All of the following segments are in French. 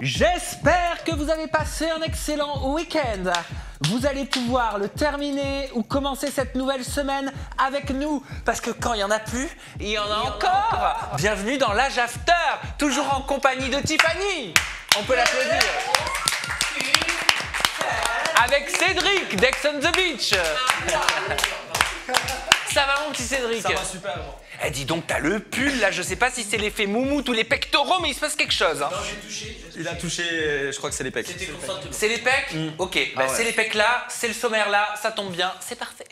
J'espère que vous avez passé un excellent week-end. Vous allez pouvoir le terminer ou commencer cette nouvelle semaine avec nous. Parce que quand il n'y en a plus, il y en a encore. Bienvenue dans l'âge after, toujours en compagnie de Tiffany. On peut l'applaudir. Avec Cédric d'Ex on the Beach. Ça va mon petit Cédric? Ça va super bon. Eh dis donc, t'as le pull là, je sais pas si c'est l'effet moumoute ou les pectoraux, mais il se passe quelque chose. Hein. Non, j'ai touché. Il a touché, je crois que c'est les pecs. C'est les pecs? Ok, bah, ouais. c'est les pecs là, c'est le sommaire là, ça tombe bien, c'est parfait.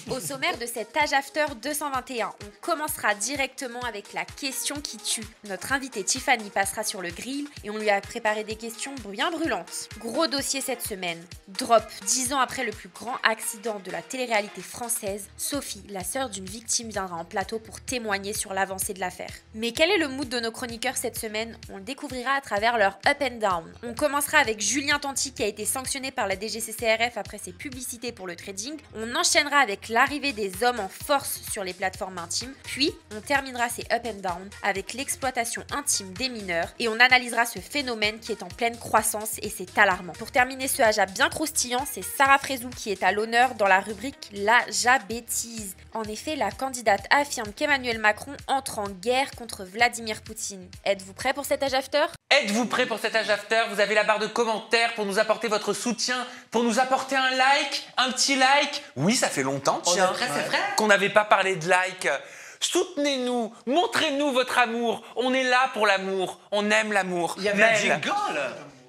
Au sommaire de cet Age After 221, on commencera directement avec la question qui tue. Notre invitée Tiffany passera sur le grill et on lui a préparé des questions bien brûlantes. Gros dossier cette semaine. Drop, 10 ans après le plus grand accident de la télé-réalité française, Sophie, la sœur d'une victime, viendra en plateau pour témoigner sur l'avancée de l'affaire. Mais quel est le mood de nos chroniqueurs cette semaine? On le découvrira à travers leur up and down. On commencera avec Julien Tanti qui a été sanctionné par la DGCCRF après ses publicités pour le trading. On enchaînera avec l'arrivée des hommes en force sur les plateformes intimes, puis on terminera ces up and down avec l'exploitation intime des mineurs et on analysera ce phénomène qui est en pleine croissance et c'est alarmant. Pour terminer ce Aja bien croustillant, c'est Sarah Frézou qui est à l'honneur dans la rubrique La Jabêtise. En effet, la candidate affirme qu'Emmanuel Macron entre en guerre contre Vladimir Poutine. Êtes-vous prêts pour cet Age After? Êtes-vous prêts pour cet Age After? Vous avez la barre de commentaires pour nous apporter votre soutien, pour nous apporter un like, un petit like. Oui, ça fait longtemps, tiens, qu'on n'avait pas parlé de like. Soutenez-nous, montrez-nous votre amour. On est là pour l'amour, on aime l'amour. Il y avait un jingle.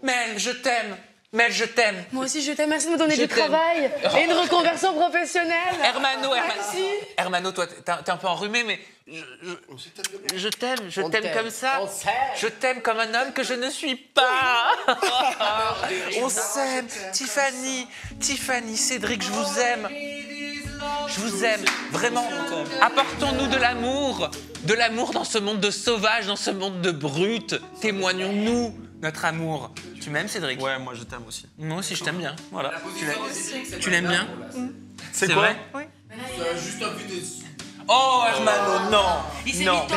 Mel, je t'aime. Mel, je t'aime. Moi aussi, je t'aime. Merci de me donner Je du t'aime. travail et une reconversion professionnelle. Hermano, toi, t'es un peu enrhumé, mais je t'aime comme ça. Je t'aime comme un homme que je ne suis pas. On s'aime. Tiffany, Cédric, je vous aime. Je vous aime, vraiment. Apportons-nous de l'amour dans ce monde de sauvages, dans ce monde de brutes. Témoignons-nous notre amour. Tu m'aimes, Cédric? Ouais, moi je t'aime aussi. Moi aussi, je t'aime bien. Voilà. Tu l'aimes bien? C'est C'est quoi? vrai? Oui. Juste un peu de... Oh, Hermano, non. Non.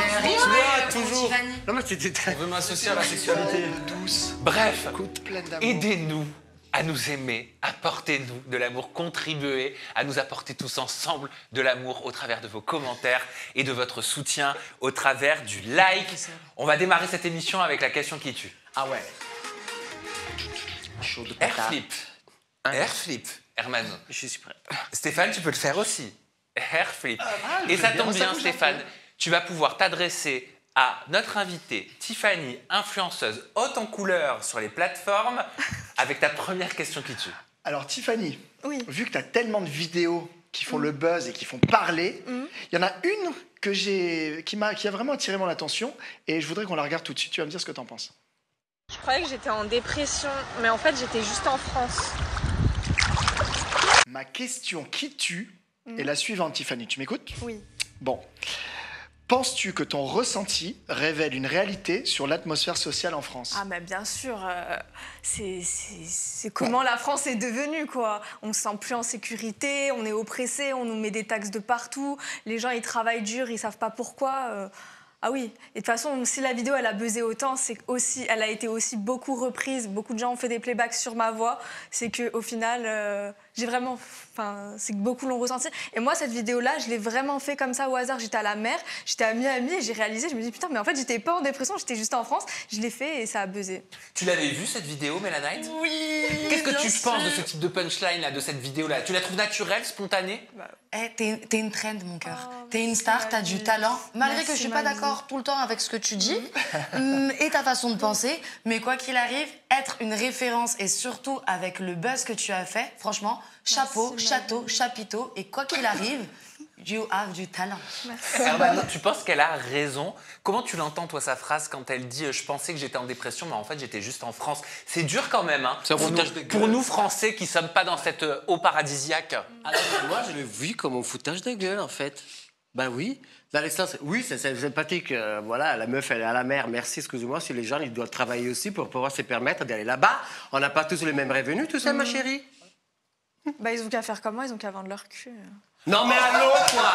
toujours. Non, mais c'était... On veut m'associer à la sexualité. douce. Bref, Pleine d'amour. aidez-nous à nous aimer, apportez-nous de l'amour, contribuez à nous apporter tous ensemble de l'amour au travers de vos commentaires et de votre soutien au travers du like. On va démarrer cette émission avec la question qui tue. Ah ouais. Chaud de Airflip. Airflip, Hermano. Je suis prêt. Stéphane, tu peux le faire aussi. Airflip. Et ça tombe bien, Stéphane, tu vas pouvoir t'adresser à notre invitée Tiffany, influenceuse haute en couleur sur les plateformes, avec ta première question qui tue. Alors Tiffany, Oui. vu que tu as tellement de vidéos qui font le buzz et qui font parler, il y en a une qui a vraiment attiré mon attention et je voudrais qu'on la regarde tout de suite. Tu vas me dire ce que tu en penses. Je croyais que j'étais en dépression, mais en fait j'étais juste en France. Ma question qui tue est la suivante, Tiffany. Tu m'écoutes? Oui. Bon. Penses-tu que ton ressenti révèle une réalité sur l'atmosphère sociale en France? Ah bah bien sûr, c'est comment la France est devenue quoi. On se sent plus en sécurité, on est oppressé, on nous met des taxes de partout, les gens ils travaillent dur, ils savent pas pourquoi. Ah oui, et de toute façon, si la vidéo elle a buzzé autant, c'est aussi, elle a été aussi beaucoup reprise, beaucoup de gens ont fait des playbacks sur ma voix, c'est qu'au final, j'ai vraiment, c'est que beaucoup l'ont ressenti. Et moi, cette vidéo-là, je l'ai vraiment fait comme ça au hasard. J'étais à la mer, j'étais à Miami et j'ai réalisé, je me dis putain, mais en fait, j'étais pas en dépression, j'étais juste en France. Je l'ai fait et ça a buzzé. Tu l'avais vu cette vidéo, Mélanite? Oui. Qu'est-ce que tu penses de ce type de punchline là, de cette vidéo là? Tu la trouves naturelle, spontanée? T'es une trend, mon cœur. T'es une star, t'as du talent. Malgré Merci, que je suis ma pas vie. d'accord tout le temps avec ce que tu dis et ta façon de penser, mais quoi qu'il arrive, être une référence et surtout avec le buzz que tu as fait, franchement, chapeau, château, chapiteau et quoi qu'il arrive, you have du talent. Hermano, tu penses qu'elle a raison? Comment tu l'entends, toi, sa phrase, quand elle dit « Je pensais que j'étais en dépression, mais en fait, j'étais juste en France ». C'est dur quand même, hein, C'est un foutage de gueule. pour nous, Français, qui ne sommes pas dans cette eau paradisiaque. Alors, moi, je l'ai vu comme un foutage de gueule, en fait. Ben oui. Dans le sens, oui, c'est sympathique. Voilà, la meuf, elle est à la mer. Merci, excuse-moi, si les gens, ils doivent travailler aussi pour pouvoir se permettre d'aller là-bas. On n'a pas tous les mêmes revenus, tout ça, ma chérie. Bah ils ont qu'à faire comme moi, ils ont qu'à vendre leur cul. Non, mais allô, quoi.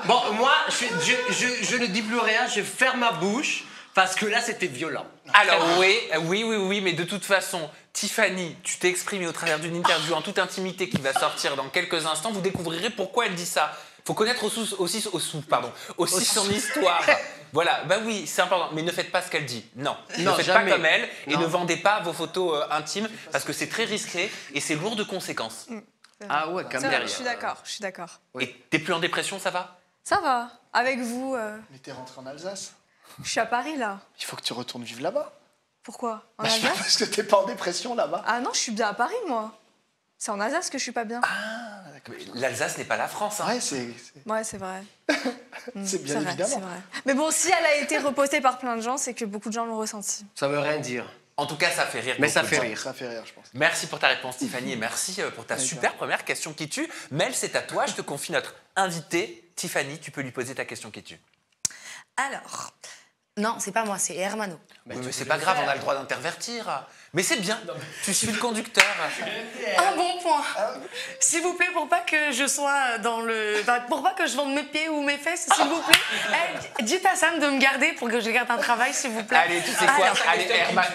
Bon, moi, je ne dis plus rien, je ferme ma bouche. Parce que là, c'était violent. Alors oui, mais de toute façon, Tiffany, tu t'es exprimée au travers d'une interview en toute intimité qui va sortir dans quelques instants. Vous découvrirez pourquoi elle dit ça. Faut connaître aussi son histoire. Voilà, bah oui, c'est important. Mais ne faites pas ce qu'elle dit. Non, ne faites jamais. pas comme elle et Non. ne vendez pas vos photos intimes parce que c'est très risqué et c'est lourd de conséquences. Ah ouais, comme C'est vrai, derrière. je suis d'accord, je suis d'accord. Oui. Et t'es plus en dépression, ça va? Ça va. Avec vous, Mais t'es rentré en Alsace. je suis à Paris là. Il faut que tu retournes vivre là-bas. Pourquoi? En Bah, je sais pas, Alsace? parce que t'es pas en dépression là-bas. Ah non, je suis bien à Paris moi. C'est en Alsace que je suis pas bien. L'Alsace n'est pas la France. Hein. Ouais, c'est Ouais, c'est vrai. c'est bien C'est vrai, évidemment. c'est vrai. Mais bon, si elle a été repostée par plein de gens, c'est que beaucoup de gens l'ont ressenti. Ça veut rien dire. En tout cas, ça fait rire. Mais ça beaucoup de fait gens. rire. Ça fait rire, je pense. Merci pour ta réponse, Tiffany, et merci pour ta super première question qui tue. Mel, c'est à toi. Je te confie notre invitée, Tiffany. Tu peux lui poser ta question qui tue. Alors, non, c'est pas moi, c'est Hermano. Oui, mais c'est pas grave, on a le droit d'intervertir. Mais c'est bien. Tu suis le conducteur. Un bon point. S'il vous plaît, pour pas que je sois dans le... enfin, pour pas que je vende mes pieds ou mes fesses, s'il vous plaît, dites à Sam de me garder pour que je garde un travail, s'il vous plaît. Allez, tu sais quoi? Alors, Allez,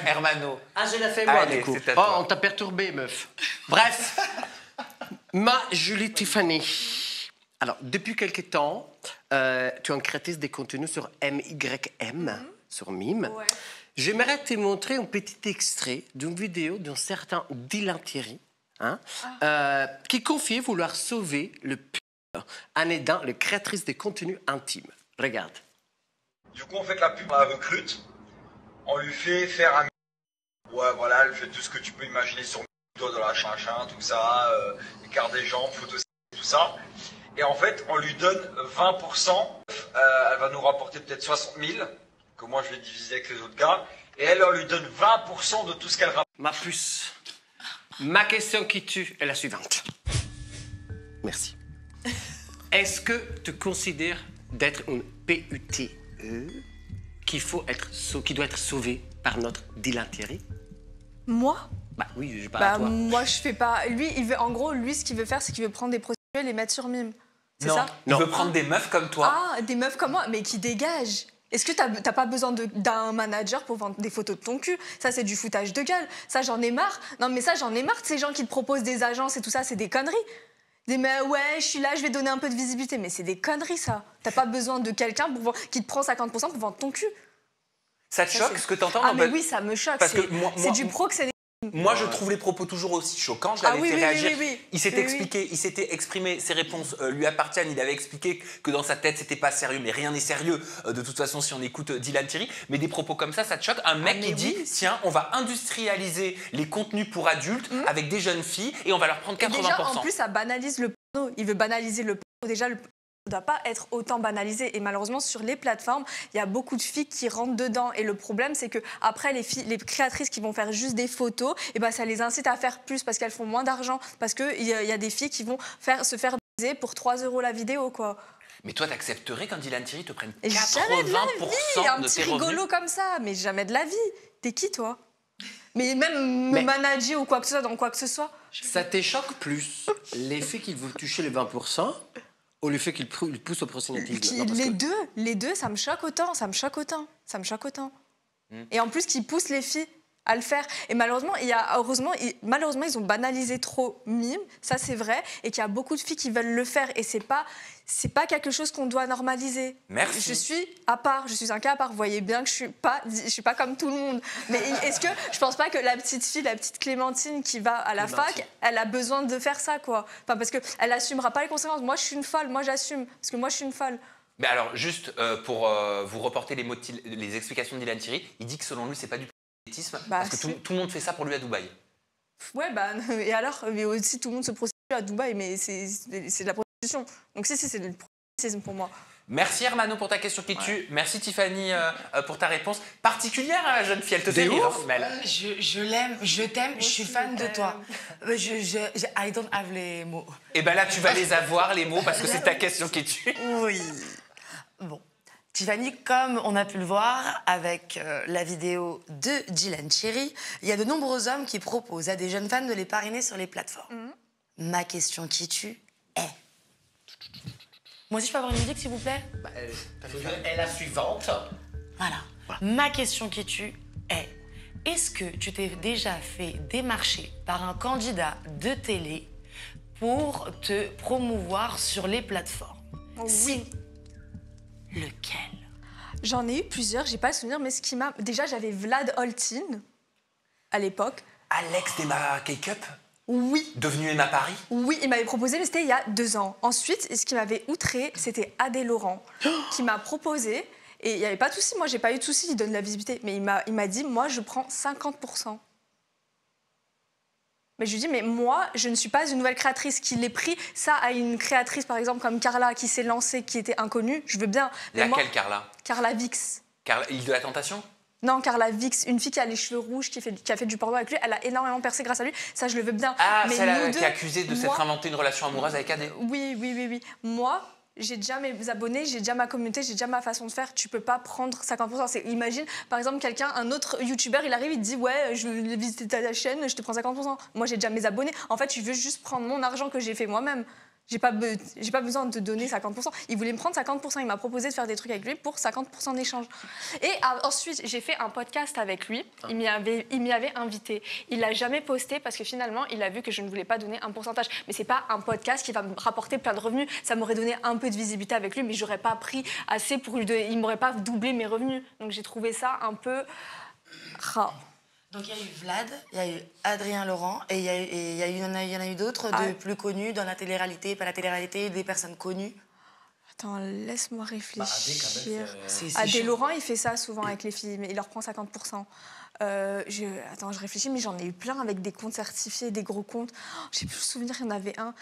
Hermano. Ah, je l'ai fait moi, Allez, du coup. c'est à Oh, toi. on t'a perturbé, meuf. Bref, ma Julie Tiffany. Alors, depuis quelque temps, tu es une créatrice des contenus sur MYM, sur Mime. Ouais. J'aimerais te montrer un petit extrait d'une vidéo d'un certain Dylan Thierry, qui confiait vouloir sauver le pire en aidant les créatrices de contenus intimes. Regarde. Du coup, on fait de la pub, on la recrute, on lui fait faire un... Ouais, voilà, elle fait tout ce que tu peux imaginer sur doigt de la machin, tout ça, écart des jambes, photos, tout ça. Et en fait, on lui donne 20%, elle va nous rapporter peut-être 60 000, que moi je vais diviser avec les autres gars, et elle, on lui donne 20% de tout ce qu'elle rapporte. Ma puce, ma question qui tue est la suivante. Merci. Est-ce que tu considères d'être une PUTE qui doit être sauvée par notre Dylan Thierry? Moi? Bah oui, je parle à Bah toi. moi je fais pas. Lui, en gros, lui ce qu'il veut faire, c'est qu'il veut prendre des prostituées et les mettre sur Mime. C'est Non, ça? il veut prendre des meufs comme toi. Ah, des meufs comme moi, mais qui dégagent. Est-ce que t'as pas besoin d'un manager pour vendre des photos de ton cul? Ça, c'est du foutage de gueule. Ça, j'en ai marre. Non, mais ça, j'en ai marre de ces gens qui te proposent des agences et tout ça, c'est des conneries. Mais ouais, je suis là, je vais donner un peu de visibilité. Mais c'est des conneries, ça. T'as pas besoin de quelqu'un qui te prend 50% pour vendre ton cul. Ça te Ça, choque c'est- ce que t'entends? Ah, Non, mais bah, oui, ça me choque. parce que C'est moi- c'est du proxénétisme. Moi, je trouve les propos toujours aussi choquants. Je Ah l'avais oui, fait oui, réagir. oui, oui. Il s'est Oui, expliqué, il s'était exprimé, ses réponses lui appartiennent. Il avait expliqué que dans sa tête, c'était pas sérieux, mais rien n'est sérieux. De toute façon, si on écoute Dylan Thierry, mais des propos comme ça te choque. Un mec mais qui dit, oui. tiens, on va industrialiser les contenus pour adultes avec des jeunes filles et on va leur prendre 80%. Déjà, en plus, ça banalise le porno. Il veut banaliser le porno. Déjà, le porno ne doit pas être autant banalisé. Et malheureusement, sur les plateformes, il y a beaucoup de filles qui rentrent dedans. Et le problème, c'est que après les créatrices qui vont faire juste des photos, et ben, ça les incite à faire plus parce qu'elles font moins d'argent. Parce qu'il y a des filles qui vont se faire baiser pour 3 € la vidéo, quoi. Mais toi, t'accepterais qu'un Dylan Thierry te prenne Et jamais de la 80% vie, un de petit tes revenus? rigolo comme ça, mais jamais de la vie. T'es qui, toi? Mais même Mais- me manager ou quoi que ce soit, dans quoi que ce soit. Ça te choque plus l'effet qu'il veut toucher les 20% ou le fait qu'il pousse au proxénétisme? Non, parce que- Les deux, ça me choque autant, ça me choque autant. Et en plus, qu'ils poussent les filles à le faire. Et malheureusement, malheureusement, ils ont banalisé trop Mime, ça c'est vrai, et qu'il y a beaucoup de filles qui veulent le faire. Et c'est pas quelque chose qu'on doit normaliser. Merci. Je suis à part, je suis un cas à part. Vous voyez bien que je suis pas comme tout le monde. Mais est-ce que je pense pas que la petite fille, la petite Clémentine qui va à la fac, elle a besoin de faire ça, quoi. Enfin, parce que elle assumera pas les conséquences. Moi, je suis une folle. Moi, j'assume parce que moi, je suis une folle. Mais alors, juste pour vous reporter les explications de Dylan Thierry, il dit que selon lui, c'est pas du proxénétisme, Bah, parce que si. tout le monde fait ça pour lui à Dubaï. Ouais, bah, et alors? Mais aussi, tout le monde se prostitue à Dubaï, mais c'est de la prostitution. Donc si, c'est du proxénétisme pour moi. Merci Hermano pour ta question qui tue. Merci Tiffany pour ta réponse particulière à la jeune fille. Elle te fait Des rire, ouf. hein, Mel. Je l'aime, je t'aime, je suis fan de toi. I don't have les mots. Et ben là, tu vas les avoir, les mots, parce que c'est ta question qui tue. Oui. Bon. Tiffany, comme on a pu le voir avec la vidéo de Dylan Thierry, il y a de nombreux hommes qui proposent à des jeunes femmes de les parrainer sur les plateformes. Ma question qui tue est... Moi aussi, je peux avoir une musique, s'il vous plaît? Et la suivante. Voilà. Ma question qui tue est, est-ce que tu t'es déjà fait démarcher par un candidat de télé pour te promouvoir sur les plateformes? Oui. Lequel? J'en ai eu plusieurs, j'ai pas le souvenir, mais ce qui m'a... Déjà, j'avais Vlad Holtin, à l'époque. Alex d'Emma Cake-Up, Oui. devenu Emma Paris. Oui, il m'avait proposé, mais c'était il y a 2 ans. Ensuite, ce qui m'avait outré, c'était Adé Laurent, qui m'a proposé. Et il n'y avait pas de souci, moi, j'ai pas eu de souci, il donne de la visibilité. Mais il m'a dit, moi, je prends 50%. Mais je lui dis, mais moi, je ne suis pas une nouvelle créatrice qui l'ait pris. Ça, à une créatrice, par exemple, comme Carla, qui s'est lancée, qui était inconnue, je veux bien. Mais Laquelle, moi, Carla? Carla Vix. Île de la Tentation? Non, Carla Vix, une fille qui a les cheveux rouges, qui a fait du porno avec lui, elle a énormément percé grâce à lui. Ça, je le veux bien. Ah, mais celle nous qui deux, est accusée de s'être inventé une relation amoureuse avec Adé. Oui. Moi, j'ai déjà mes abonnés, j'ai déjà ma communauté, j'ai déjà ma façon de faire. Tu peux pas prendre 50%. Imagine, par exemple, un autre youtubeur, il arrive, il te dit, ouais, je veux visiter ta chaîne, je te prends 50%. Moi, j'ai déjà mes abonnés. En fait, je veux juste prendre mon argent que j'ai fait moi-même. J'ai pas besoin de te donner 50%. Il voulait me prendre 50%. Il m'a proposé de faire des trucs avec lui pour 50% d'échange. Et ensuite, j'ai fait un podcast avec lui. Il m'y avait invité. Il l'a jamais posté parce que finalement, il a vu que je ne voulais pas donner un pourcentage. Mais c'est pas un podcast qui va me rapporter plein de revenus. Ça m'aurait donné un peu de visibilité avec lui, mais j'aurais pas pris assez pour il m'aurait pas doublé mes revenus. Donc j'ai trouvé ça un peu rare. Donc il y a eu Vlad, il y a eu Adrien Laurent et il y en a eu d'autres de plus connus dans la télé-réalité, pas la télé-réalité, des personnes connues. Attends, laisse-moi réfléchir. C'est Adé chaud. Laurent, il fait ça souvent avec les filles, mais il leur prend 50%. Attends, je réfléchis, mais j'en ai eu plein avec des comptes certifiés, des gros comptes. Oh, je sais plus le souvenir, il y en avait un.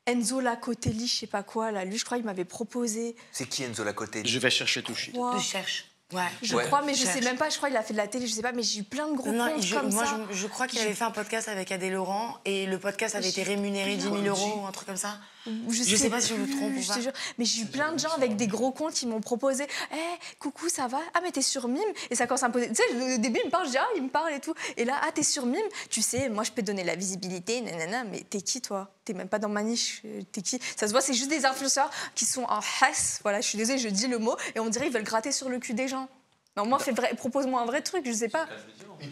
Enzo Lacotelli, je sais pas quoi, là. Lui, je crois, il m'avait proposé. C'est qui Enzo Lacotelli? Je vais chercher tout de suite. Je cherche. Ouais. Je crois, mais je sais même pas. Je crois qu'il a fait de la télé, je sais pas, mais j'ai eu plein de gros comptes comme moi, ça. je crois qu'il avait fait un podcast avec Adé Laurent et le podcast avait été rémunéré 10 000 € ou un truc comme ça. Je sais pas si je me trompe ou Je pas. te jure, mais j'ai eu plein de gens avec des gros comptes qui m'ont proposé coucou, ça va? Ah, mais t'es sur Mime? Et ça commence à me poser. Tu sais, au début, il me parle, je dis il me parle et tout. Et là, t'es sur Mime? Tu sais, moi, je peux te donner la visibilité, nanana, mais t'es qui, toi? T'es même pas dans ma niche, t'es qui? Ça se voit, c'est juste des influenceurs qui sont en hasse. Voilà, je suis désolée, je dis le mot, et on dirait qu'ils veulent gratter sur le cul des gens. Non, moi, propose-moi un vrai truc, je sais pas.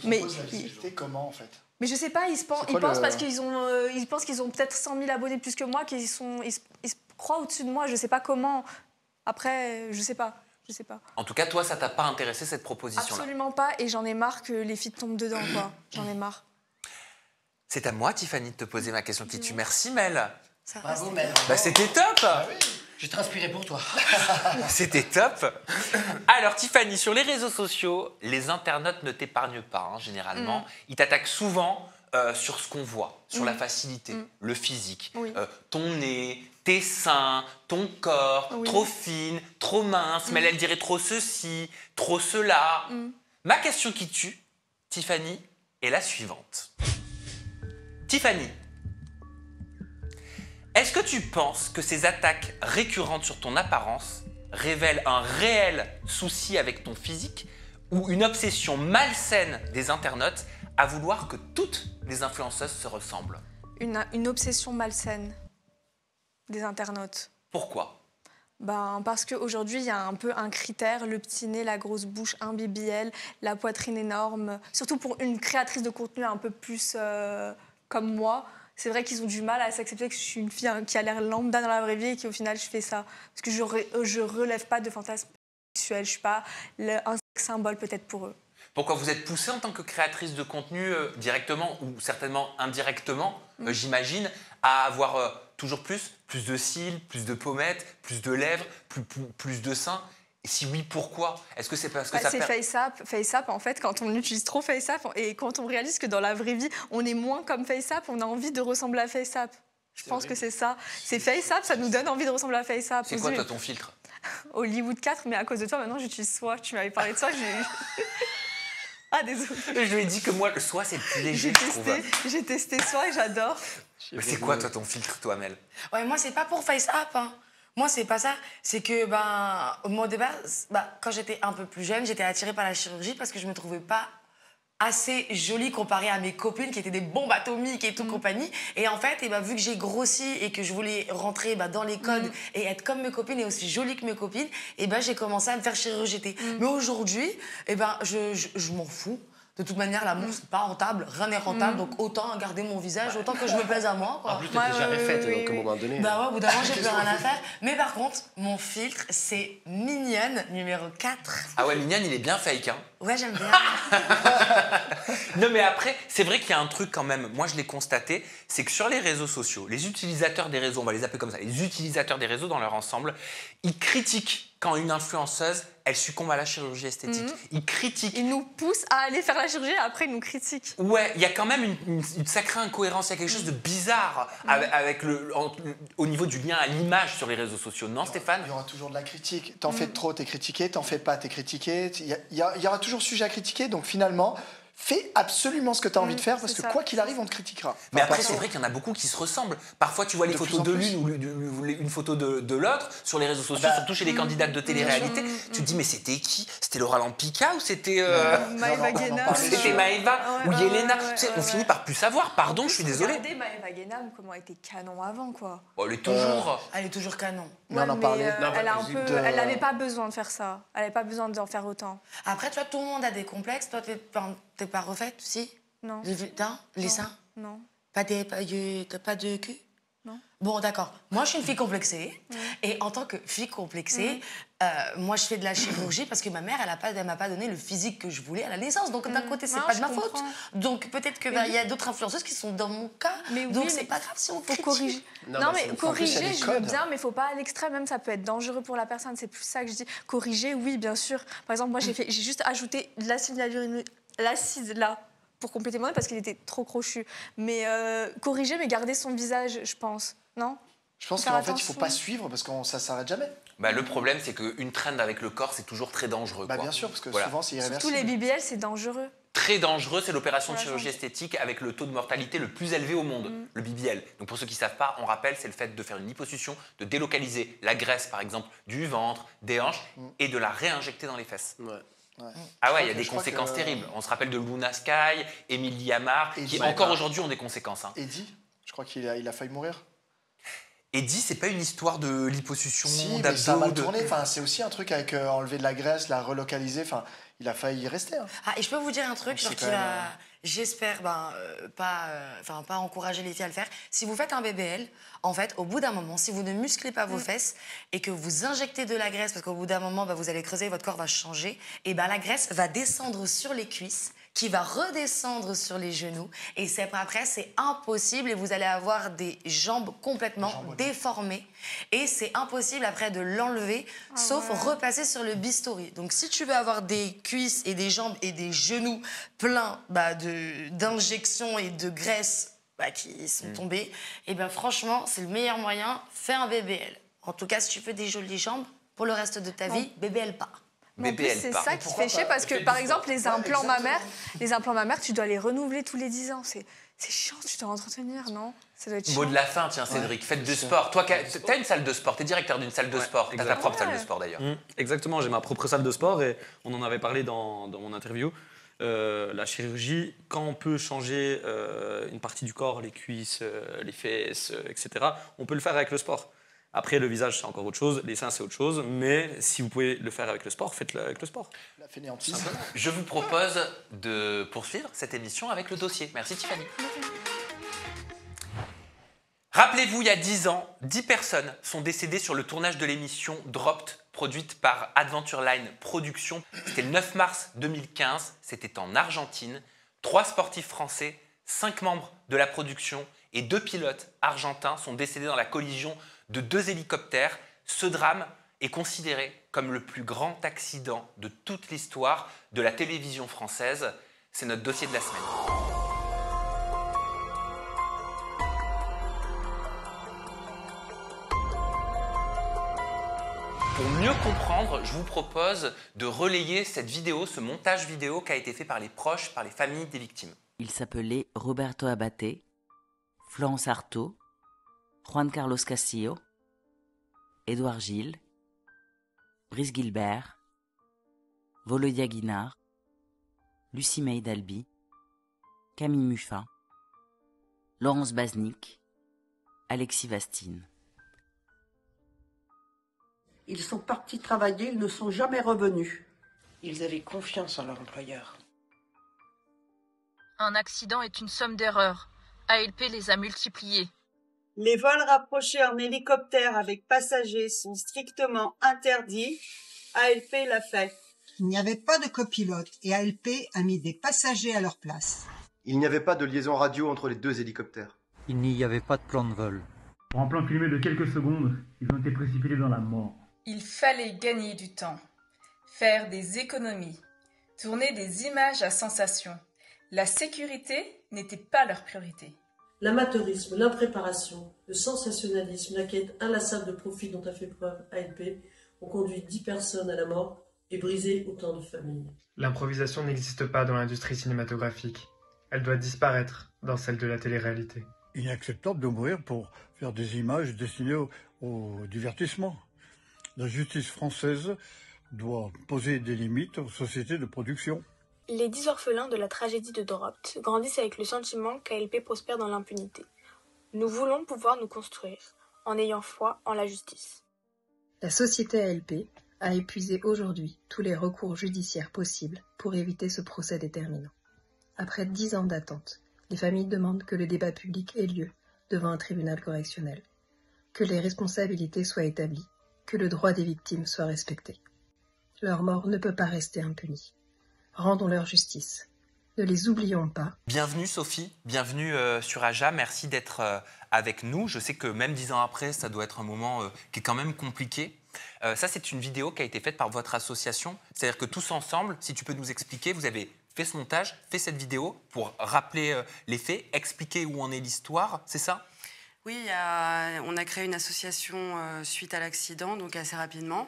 Mais la visibilité comment, en fait? Mais je sais pas, ils pensent parce qu'ils ont peut-être 100 000 abonnés plus que moi, qu'ils se croient au-dessus de moi. Je sais pas comment. Après, je sais pas. En tout cas, toi, ça t'a pas intéressé cette proposition-là? Absolument pas, et j'en ai marre que les filles tombent dedans, quoi. J'en ai marre. C'est à moi, Tiffany, de te poser ma question qui tue. Merci, Mel. Bravo, Mel. Bah, c'était top. J'ai transpiré pour toi. C'était top. Alors, Tiffany, sur les réseaux sociaux, les internautes ne t'épargnent pas, hein, généralement. Ils t'attaquent souvent sur ce qu'on voit, sur la facilité, le physique, ton nez, tes seins, ton corps, trop fine, trop mince, mais elle dirait trop ceci, trop cela. Ma question qui tue, Tiffany, est la suivante. Tiffany, est-ce que tu penses que ces attaques récurrentes sur ton apparence révèlent un réel souci avec ton physique ou une obsession malsaine des internautes à vouloir que toutes les influenceuses se ressemblent? Une obsession malsaine des internautes. Pourquoi? Parce qu'aujourd'hui, il y a un peu un critère, le petit nez, la grosse bouche, un BBL, la poitrine énorme. Surtout pour une créatrice de contenu un peu plus comme moi. C'est vrai qu'ils ont du mal à s'accepter que je suis une fille qui a l'air lambda dans la vraie vie et qu'au final, je fais ça. Parce que je relève pas de fantasmes sexuels. Je suis pas un symbole peut-être pour eux. Pourquoi vous êtes poussée en tant que créatrice de contenu directement ou certainement indirectement, j'imagine, à avoir toujours plus de cils, plus de pommettes, plus de lèvres, plus de seins? Et si oui, pourquoi? Est-ce que c'est parce que ça c'est FaceApp, en fait, quand on utilise trop FaceApp et quand on réalise que dans la vraie vie, on est moins comme FaceApp, on a envie de ressembler à FaceApp. Je pense que c'est ça. C'est FaceApp, ça nous donne envie de ressembler à FaceApp. C'est quoi, toi, ton filtre? Hollywood 4, mais à cause de toi, maintenant, j'utilise Soi. Tu m'avais parlé de Soi, Ah, désolé. Je lui ai dit que moi, le Soi, c'est le plus léger, je trouve. J'ai testé Soi et j'adore. C'est quoi, toi, ton filtre, toi, Mel? Ouais, moi, c'est pas pour FaceApp, hein. Moi, c'est pas ça. C'est que, au départ, quand j'étais un peu plus jeune, j'étais attirée par la chirurgie parce que je me trouvais pas assez jolie comparée à mes copines qui étaient des bombes atomiques et tout compagnie. Et en fait, vu que j'ai grossi et que je voulais rentrer dans les codes et être comme mes copines et aussi jolie que mes copines, j'ai commencé à me faire chirurgier. Mais aujourd'hui, je m'en fous. De toute manière, l'amour, c'est pas rentable, rien n'est rentable, donc autant garder mon visage, autant que je me plaise à moi. Quoi. En plus, t'es déjà refaite, donc à un moment donné. Bah ouais, au bout d'un moment, j'ai plus rien à faire. Mais par contre, mon filtre, c'est Mignonne, numéro 4. Ah ouais, Mignonne, il est bien fake, hein. Ouais, j'aime bien. Non, mais après, c'est vrai qu'il y a un truc quand même, moi je l'ai constaté, c'est que sur les réseaux sociaux, les utilisateurs des réseaux, on va les appeler comme ça, les utilisateurs des réseaux dans leur ensemble, ils critiquent quand une influenceuse, elle succombe à la chirurgie esthétique. Ils critiquent. Ils nous poussent à aller faire la chirurgie et après ils nous critiquent. Ouais, il y a quand même une sacrée incohérence, il y a quelque chose de bizarre avec au niveau du lien à l'image sur les réseaux sociaux. Non, Stéphane? Il y aura toujours de la critique. T'en fais trop, t'es critiqué. T'en fais pas, t'es critiqué. Il y aura toujours sujet à critiquer. Donc finalement, fais absolument ce que tu as envie de faire parce que quoi qu'il arrive, on te critiquera. Mais après, c'est vrai qu'il y en a beaucoup qui se ressemblent. Parfois, tu vois les photos de l'une ou une photo de l'autre sur les réseaux sociaux, surtout chez les candidates de télé-réalité. Tu te dis, mais c'était qui? C'était Laura Lampika ou c'était Maëva Guénam? C'était Maëva ou Yelena? On finit par plus savoir. Pardon, je suis désolée. Regardez Maëva Guénam, comment elle était canon avant, quoi. Bon, elle est toujours... Elle est toujours canon. Mais on en parlait. Elle n'avait pas besoin de faire ça. Elle n'avait pas besoin d'en faire autant. Après, tu vois, tout le monde a des complexes. Toi, t'es pas refaite, si? Non. Les seins? Non. T'as pas de cul? Non. Bon, d'accord. Moi, je suis une fille complexée. Et en tant que fille complexée, moi, je fais de la chirurgie parce que ma mère, elle m'a pas donné le physique que je voulais à la naissance. Donc, d'un côté, c'est pas de ma faute. Donc, peut-être qu'il y a d'autres influenceuses qui sont dans mon cas. Donc, c'est pas grave si on faut corriger. Non, mais corriger, je veux bien, mais il faut pas à l'extrême. Même, ça peut être dangereux pour la personne. C'est plus ça que je dis. Corriger, oui, bien sûr. Par exemple, moi, j'ai juste ajouté de l'acide là pour compléter mon nez parce qu'il était trop crochu. Mais corriger, mais garder son visage, je pense. Non? Je pense qu'en fait, il ne faut pas suivre parce que ça ne s'arrête jamais. Bah, le problème, c'est qu'une trend avec le corps, c'est toujours très dangereux. Bah, bien sûr, parce que souvent, c'est irréversible. Surtout les BBL, c'est dangereux. Très dangereux, c'est l'opération de chirurgie esthétique avec le taux de mortalité le plus élevé au monde, le BBL. Donc pour ceux qui ne savent pas, on rappelle, c'est le fait de faire une liposuction, de délocaliser la graisse, par exemple, du ventre, des hanches, et de la réinjecter dans les fesses. Ah ouais, il y a des conséquences terribles. On se rappelle de Luna Sky, Émile Diamart, qui encore aujourd'hui ont des conséquences. Eddie, je crois qu'il a failli mourir. Eddie, c'est pas une histoire de liposuction, d'abdos. Mais ça a mal tourné. Enfin, c'est aussi un truc avec enlever de la graisse, la relocaliser. Enfin, il a failli y rester. Hein. Ah, et je peux vous dire un truc, genre qui va, j'espère, pas encourager les filles à le faire. Si vous faites un BBL, en fait, au bout d'un moment, si vous ne musclez pas vos fesses et que vous injectez de la graisse, parce qu'au bout d'un moment, vous allez creuser, votre corps va changer, et la graisse va descendre sur les cuisses, qui va redescendre sur les genoux. Et après, c'est impossible et vous allez avoir des jambes complètement déformées. Et c'est impossible après de l'enlever, sauf repasser sur le bistouri. Donc, si tu veux avoir des cuisses et des jambes et des genoux pleins d'injections et de graisse qui sont tombées, et franchement, c'est le meilleur moyen. Fais un BBL. En tout cas, si tu veux des jolies jambes, pour le reste de ta vie, BBL pas. Mais en plus, c'est ça qui fait chier parce que, par exemple, les implants mammaires, tu dois les renouveler tous les 10 ans. C'est chiant, tu dois entretenir, non? Ça doit être chiant. Mot de la fin, tiens, Cédric, faites du sport. Toi, tu as une salle de sport, tu es directeur d'une salle de sport. Tu as ta propre salle de sport, d'ailleurs. Exactement, j'ai ma propre salle de sport et on en avait parlé dans mon interview. La chirurgie, quand on peut changer une partie du corps, les cuisses, les fesses, etc., on peut le faire avec le sport. Après, le visage, c'est encore autre chose, les seins, c'est autre chose, mais si vous pouvez le faire avec le sport, faites-le avec le sport. La fainéantise. Je vous propose de poursuivre cette émission avec le dossier. Merci Tiffany. Rappelez-vous, il y a 10 ans, 10 personnes sont décédées sur le tournage de l'émission Dropped, produite par Adventure Line Productions. C'était le 9 mars 2015, c'était en Argentine. 3 sportifs français, 5 membres de la production et 2 pilotes argentins sont décédés dans la collision de 2 hélicoptères. Ce drame est considéré comme le plus grand accident de toute l'histoire de la télévision française. C'est notre dossier de la semaine. Pour mieux comprendre, je vous propose de relayer cette vidéo, ce montage vidéo qui a été fait par les proches, par les familles des victimes. Il s'appelait Roberto Abate, Florence Artaud, Juan Carlos Castillo, Édouard Gilles, Brice Gilbert, Volodya Guinard, Lucie May Dalby, Camille Muffin, Laurence Baznik, Alexis Vastine. Ils sont partis travailler, ils ne sont jamais revenus. Ils avaient confiance en leur employeur. Un accident est une somme d'erreurs. ALP les a multipliées. Les vols rapprochés en hélicoptère avec passagers sont strictement interdits. ALP l'a fait. Il n'y avait pas de copilote et ALP a mis des passagers à leur place. Il n'y avait pas de liaison radio entre les 2 hélicoptères. Il n'y avait pas de plan de vol. Pour un plan filmé de quelques secondes, ils ont été précipités dans la mort. Il fallait gagner du temps, faire des économies, tourner des images à sensation. La sécurité n'était pas leur priorité. L'amateurisme, l'impréparation, le sensationnalisme, la quête inlassable de profit dont a fait preuve ALP ont conduit 10 personnes à la mort et brisé autant de familles. L'improvisation n'existe pas dans l'industrie cinématographique. Elle doit disparaître dans celle de la télé-réalité. Inacceptable de mourir pour faire des images destinées au divertissement. La justice française doit poser des limites aux sociétés de production. Les 10 orphelins de la tragédie de Doropt grandissent avec le sentiment qu'ALP prospère dans l'impunité. Nous voulons pouvoir nous construire, en ayant foi en la justice. La société ALP a épuisé aujourd'hui tous les recours judiciaires possibles pour éviter ce procès déterminant. Après 10 ans d'attente, les familles demandent que le débat public ait lieu devant un tribunal correctionnel, que les responsabilités soient établies, que le droit des victimes soit respecté. Leur mort ne peut pas rester impunie. Rendons-leur justice. Ne les oublions pas. Bienvenue Sophie, bienvenue sur Aja, merci d'être avec nous. Je sais que même 10 ans après, ça doit être un moment qui est quand même compliqué. Ça, c'est une vidéo qui a été faite par votre association. C'est-à-dire que tous ensemble, si tu peux nous expliquer, vous avez fait ce montage, fait cette vidéo pour rappeler les faits, expliquer où en est l'histoire, c'est ça ? Oui, on a créé une association suite à l'accident, donc assez rapidement.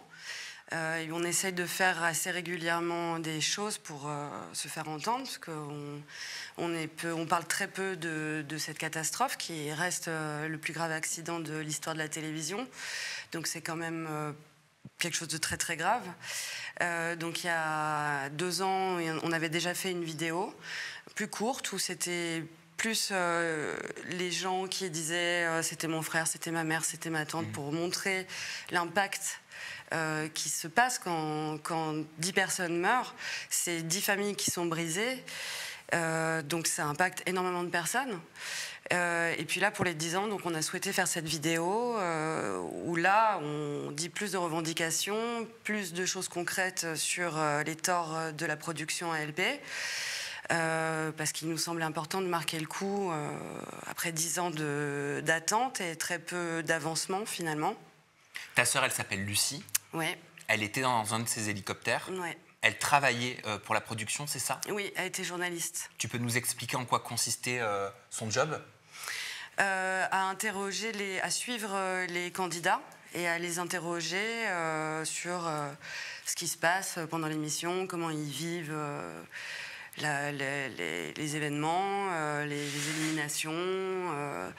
Et on essaye de faire assez régulièrement des choses pour se faire entendre, parce qu'on parle très peu de cette catastrophe qui reste le plus grave accident de l'histoire de la télévision. Donc c'est quand même quelque chose de très très grave. Donc il y a 2 ans, on avait déjà fait une vidéo plus courte où c'était plus les gens qui disaient c'était mon frère, c'était ma mère, c'était ma tante, pour montrer l'impact qui se passe quand 10 personnes meurent. C'est 10 familles qui sont brisées, donc ça impacte énormément de personnes. Et puis là, pour les 10 ans, donc on a souhaité faire cette vidéo où là, on dit plus de revendications, plus de choses concrètes sur les torts de la production ALP. Parce qu'il nous semblait important de marquer le coup après 10 ans d'attente et très peu d'avancement finalement. Ta sœur, elle s'appelle Lucie. Ouais. Elle était dans un de ces hélicoptères. Ouais. Elle travaillait pour la production, c'est ça ? Oui, elle était journaliste. Tu peux nous expliquer en quoi consistait son job ? À suivre les candidats et à les interroger sur ce qui se passe pendant l'émission, comment ils vivent les événements, les éliminations,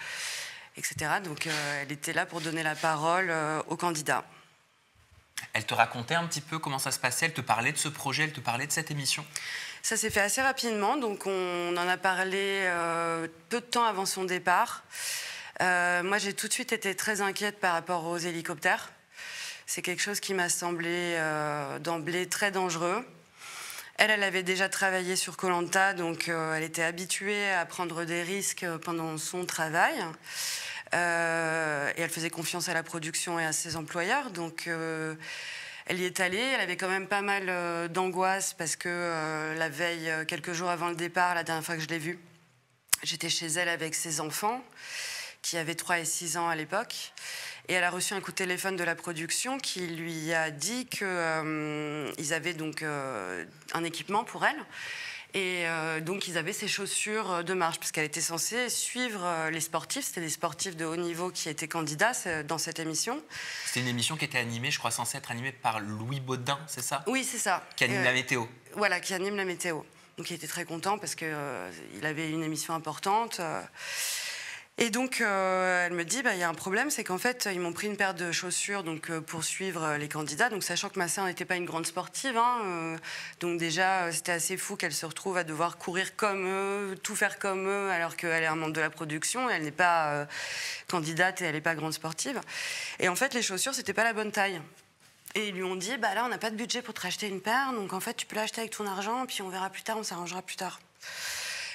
etc. Donc elle était là pour donner la parole aux candidats. Elle te racontait un petit peu comment ça se passait, elle te parlait de ce projet, elle te parlait de cette émission ? Ça s'est fait assez rapidement, donc on en a parlé peu de temps avant son départ. Moi, j'ai tout de suite été très inquiète par rapport aux hélicoptères. C'est quelque chose qui m'a semblé d'emblée très dangereux. Elle avait déjà travaillé sur Koh-Lanta, donc elle était habituée à prendre des risques pendant son travail. Et elle faisait confiance à la production et à ses employeurs, donc elle y est allée. Elle avait quand même pas mal d'angoisse parce que la veille, quelques jours avant le départ, la dernière fois que je l'ai vue, j'étais chez elle avec ses enfants, qui avaient 3 et 6 ans à l'époque. Et elle a reçu un coup de téléphone de la production qui lui a dit qu'ils avaient donc un équipement pour elle. Et donc, ils avaient ses chaussures de marche, parce qu'elle était censée suivre les sportifs. C'était des sportifs de haut niveau qui étaient candidats dans cette émission. C'était une émission qui était animée, je crois, censée être animée par Louis Baudin, c'est ça ? Oui, c'est ça. Qui anime la météo. Voilà, qui anime la météo. Donc, il était très content parce qu'il avait une émission importante. Et donc, elle me dit, il y a un problème, c'est qu'en fait, ils m'ont pris une paire de chaussures pour suivre les candidats. Donc, sachant que ma sœur n'était pas une grande sportive, donc déjà, c'était assez fou qu'elle se retrouve à devoir courir comme eux, tout faire comme eux, alors qu'elle est un membre de la production. Elle n'est pas candidate et elle n'est pas grande sportive. Et en fait, les chaussures, c'était pas la bonne taille. Et ils lui ont dit, là, on n'a pas de budget pour te racheter une paire, donc en fait, tu peux l'acheter avec ton argent, puis on verra plus tard, on s'arrangera plus tard.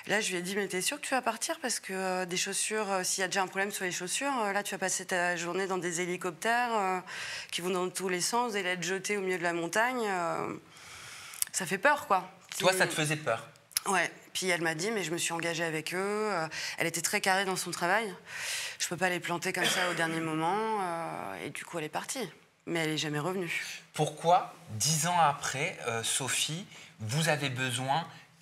Là, je lui ai dit, mais t'es sûre que tu vas partir? Parce que des chaussures, s'il y a déjà un problème sur les chaussures, là, tu vas passer ta journée dans des hélicoptères qui vont dans tous les sens, vous allez être jeté au milieu de la montagne. Ça fait peur, quoi. Toi, ça te faisait peur? Ouais. Puis elle m'a dit, mais je me suis engagée avec eux. Elle était très carrée dans son travail. Je peux pas les planter comme ça au dernier moment. Et du coup, elle est partie. Mais elle n'est jamais revenue. Pourquoi, 10 ans après, Sophie,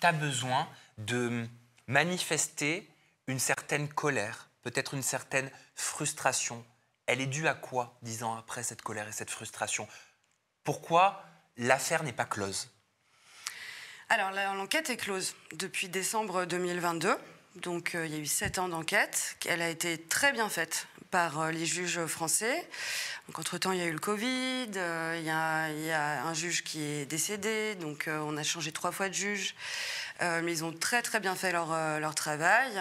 t'as besoin de manifester une certaine colère, peut-être une certaine frustration? Elle est due à quoi, 10 ans après, cette colère et cette frustration? Pourquoi l'affaire n'est pas close? Alors, l'enquête est close depuis décembre 2022. Donc, il y a eu 7 ans d'enquête. Elle a été très bien faite par les juges français. Donc, entre-temps, il y a eu le Covid, il y a un juge qui est décédé, donc on a changé 3 fois de juge. Mais ils ont très très bien fait leur travail.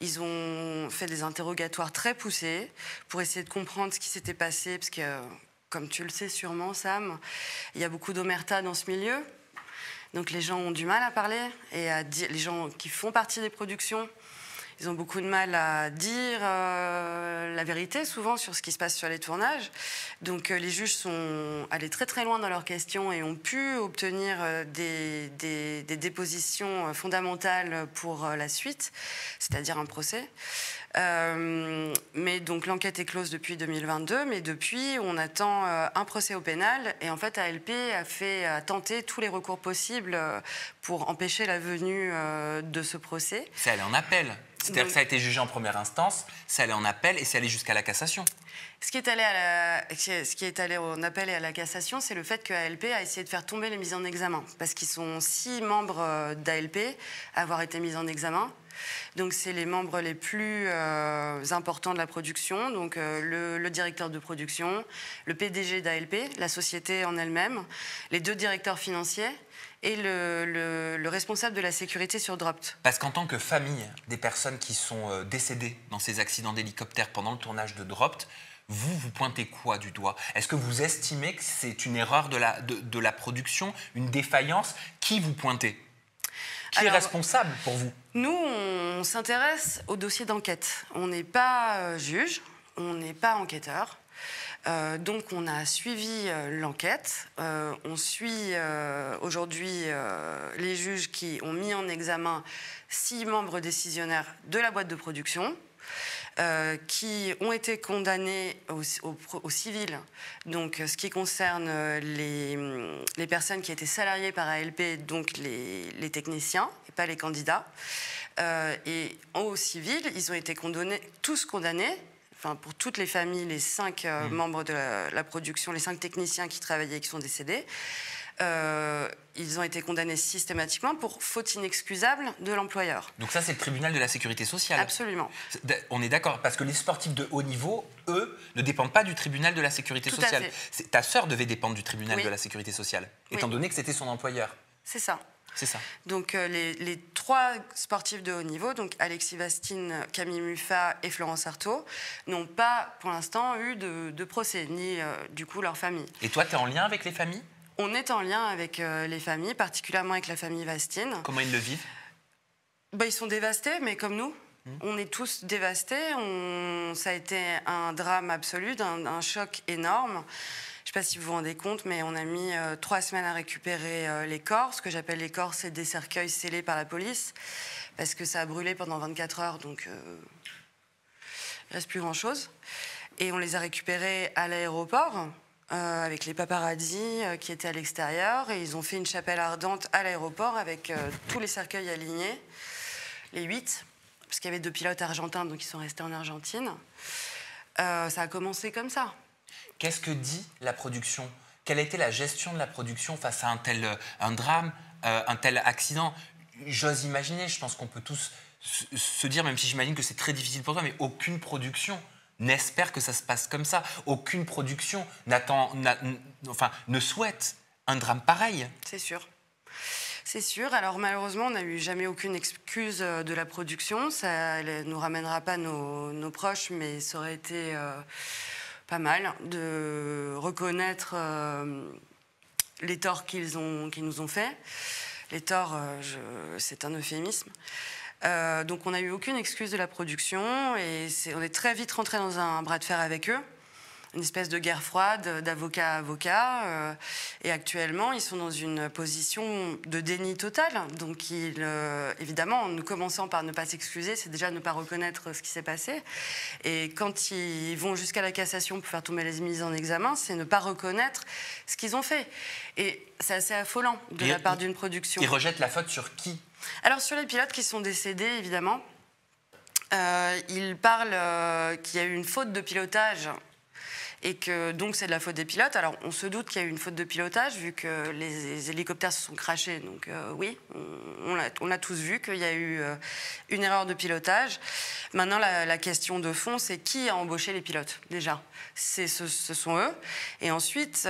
Ils ont fait des interrogatoires très poussés pour essayer de comprendre ce qui s'était passé, parce que, comme tu le sais sûrement, Sam, il y a beaucoup d'omerta dans ce milieu. Donc les gens ont du mal à parler, et les gens qui font partie des productions, ils ont beaucoup de mal à dire la vérité, souvent, sur ce qui se passe sur les tournages. Donc les juges sont allés très très loin dans leurs questions et ont pu obtenir des dépositions fondamentales pour la suite, c'est-à-dire un procès. Mais donc l'enquête est close depuis 2022, mais depuis on attend un procès au pénal, et en fait ALP a tenté tous les recours possibles pour empêcher la venue de ce procès. C'est allé en appel. C'est-à-dire que ça a été jugé en première instance, c'est allé en appel et c'est allé jusqu'à la cassation. Ce qui est allé en appel et à la cassation, c'est le fait que ALP a essayé de faire tomber les mises en examen, parce qu'ils sont 6 membres d'ALP à avoir été mis en examen. Donc c'est les membres les plus importants de la production, donc le directeur de production, le PDG d'ALP, la société en elle-même, les 2 directeurs financiers et le responsable de la sécurité sur Dropped. Parce qu'en tant que famille des personnes qui sont décédées dans ces accidents d'hélicoptère pendant le tournage de Dropped, vous pointez quoi du doigt? Est-ce que vous estimez que c'est une erreur de la production, une défaillance? Qui vous pointez? Qui est responsable pour vous? Nous, on s'intéresse au dossier d'enquête. On n'est pas juge, on n'est pas enquêteur. Donc on a suivi l'enquête. On suit aujourd'hui les juges qui ont mis en examen 6 membres décisionnaires de la boîte de production. Qui ont été condamnés au civil, donc ce qui concerne les personnes qui étaient salariées par ALP, donc les techniciens et pas les candidats. Et au civil, ils ont été tous condamnés, enfin pour toutes les familles, les 5 membres de la production, les 5 techniciens qui travaillaient et qui sont décédés. Ils ont été condamnés systématiquement pour faute inexcusable de l'employeur. Donc ça, c'est le tribunal de la sécurité sociale. Absolument. On est d'accord, parce que les sportifs de haut niveau, eux, ne dépendent pas du tribunal de la sécurité sociale. Ta sœur devait dépendre du tribunal de la sécurité sociale, étant donné que c'était son employeur. C'est ça. C'est ça. Donc les 3 sportifs de haut niveau, donc Alexis Vastine, Camille Muffat et Florence Artaud, n'ont pas pour l'instant eu de procès, ni du coup leur famille. Et toi, tu es en lien avec les familles? On est en lien avec les familles, particulièrement avec la famille Vastine. Comment ils le vivent? Ils sont dévastés, mais comme nous. On est tous dévastés. Ça a été un drame absolu, un choc énorme. Je ne sais pas si vous vous rendez compte, mais on a mis 3 semaines à récupérer les corps. Ce que j'appelle les corps, c'est des cercueils scellés par la police, parce que ça a brûlé pendant 24 heures, donc il ne reste plus grand-chose. Et on les a récupérés à l'aéroport, avec les paparazzis qui étaient à l'extérieur, et ils ont fait une chapelle ardente à l'aéroport avec tous les cercueils alignés, les 8, parce qu'il y avait 2 pilotes argentins, donc ils sont restés en Argentine. Ça a commencé comme ça. Qu'est-ce que dit la production? Quelle a été la gestion de la production face à un drame, un tel accident? J'ose imaginer, je pense qu'on peut tous se dire, même si j'imagine que c'est très difficile pour toi, mais aucune production n'espère que ça se passe comme ça. Aucune production ne souhaite un drame pareil. C'est sûr. C'est sûr. Alors malheureusement, on n'a eu jamais aucune excuse de la production. Ça ne nous ramènera pas nos proches, mais ça aurait été pas mal de reconnaître les torts qu'ils nous ont faits. Les torts, c'est un euphémisme. Donc on n'a eu aucune excuse de la production et on est très vite rentré dans un bras de fer avec eux. Une espèce de guerre froide, d'avocat à avocat. Et actuellement, ils sont dans une position de déni total. Donc, évidemment, nous commençons par ne pas s'excuser, c'est déjà ne pas reconnaître ce qui s'est passé. Et quand ils vont jusqu'à la cassation pour faire tomber les mises en examen, c'est ne pas reconnaître ce qu'ils ont fait. Et c'est assez affolant de la part d'une production. Ils rejettent la faute sur qui? Alors, sur les pilotes qui sont décédés, évidemment, ils parlent qu'il y a eu une faute de pilotage et que donc c'est de la faute des pilotes. Alors on se doute qu'il y a eu une faute de pilotage vu que les hélicoptères se sont crashés. Donc oui, on l'a tous vu qu'il y a eu une erreur de pilotage. Maintenant la question de fond, c'est qui a embauché les pilotes déjà? Ce sont eux. Et ensuite,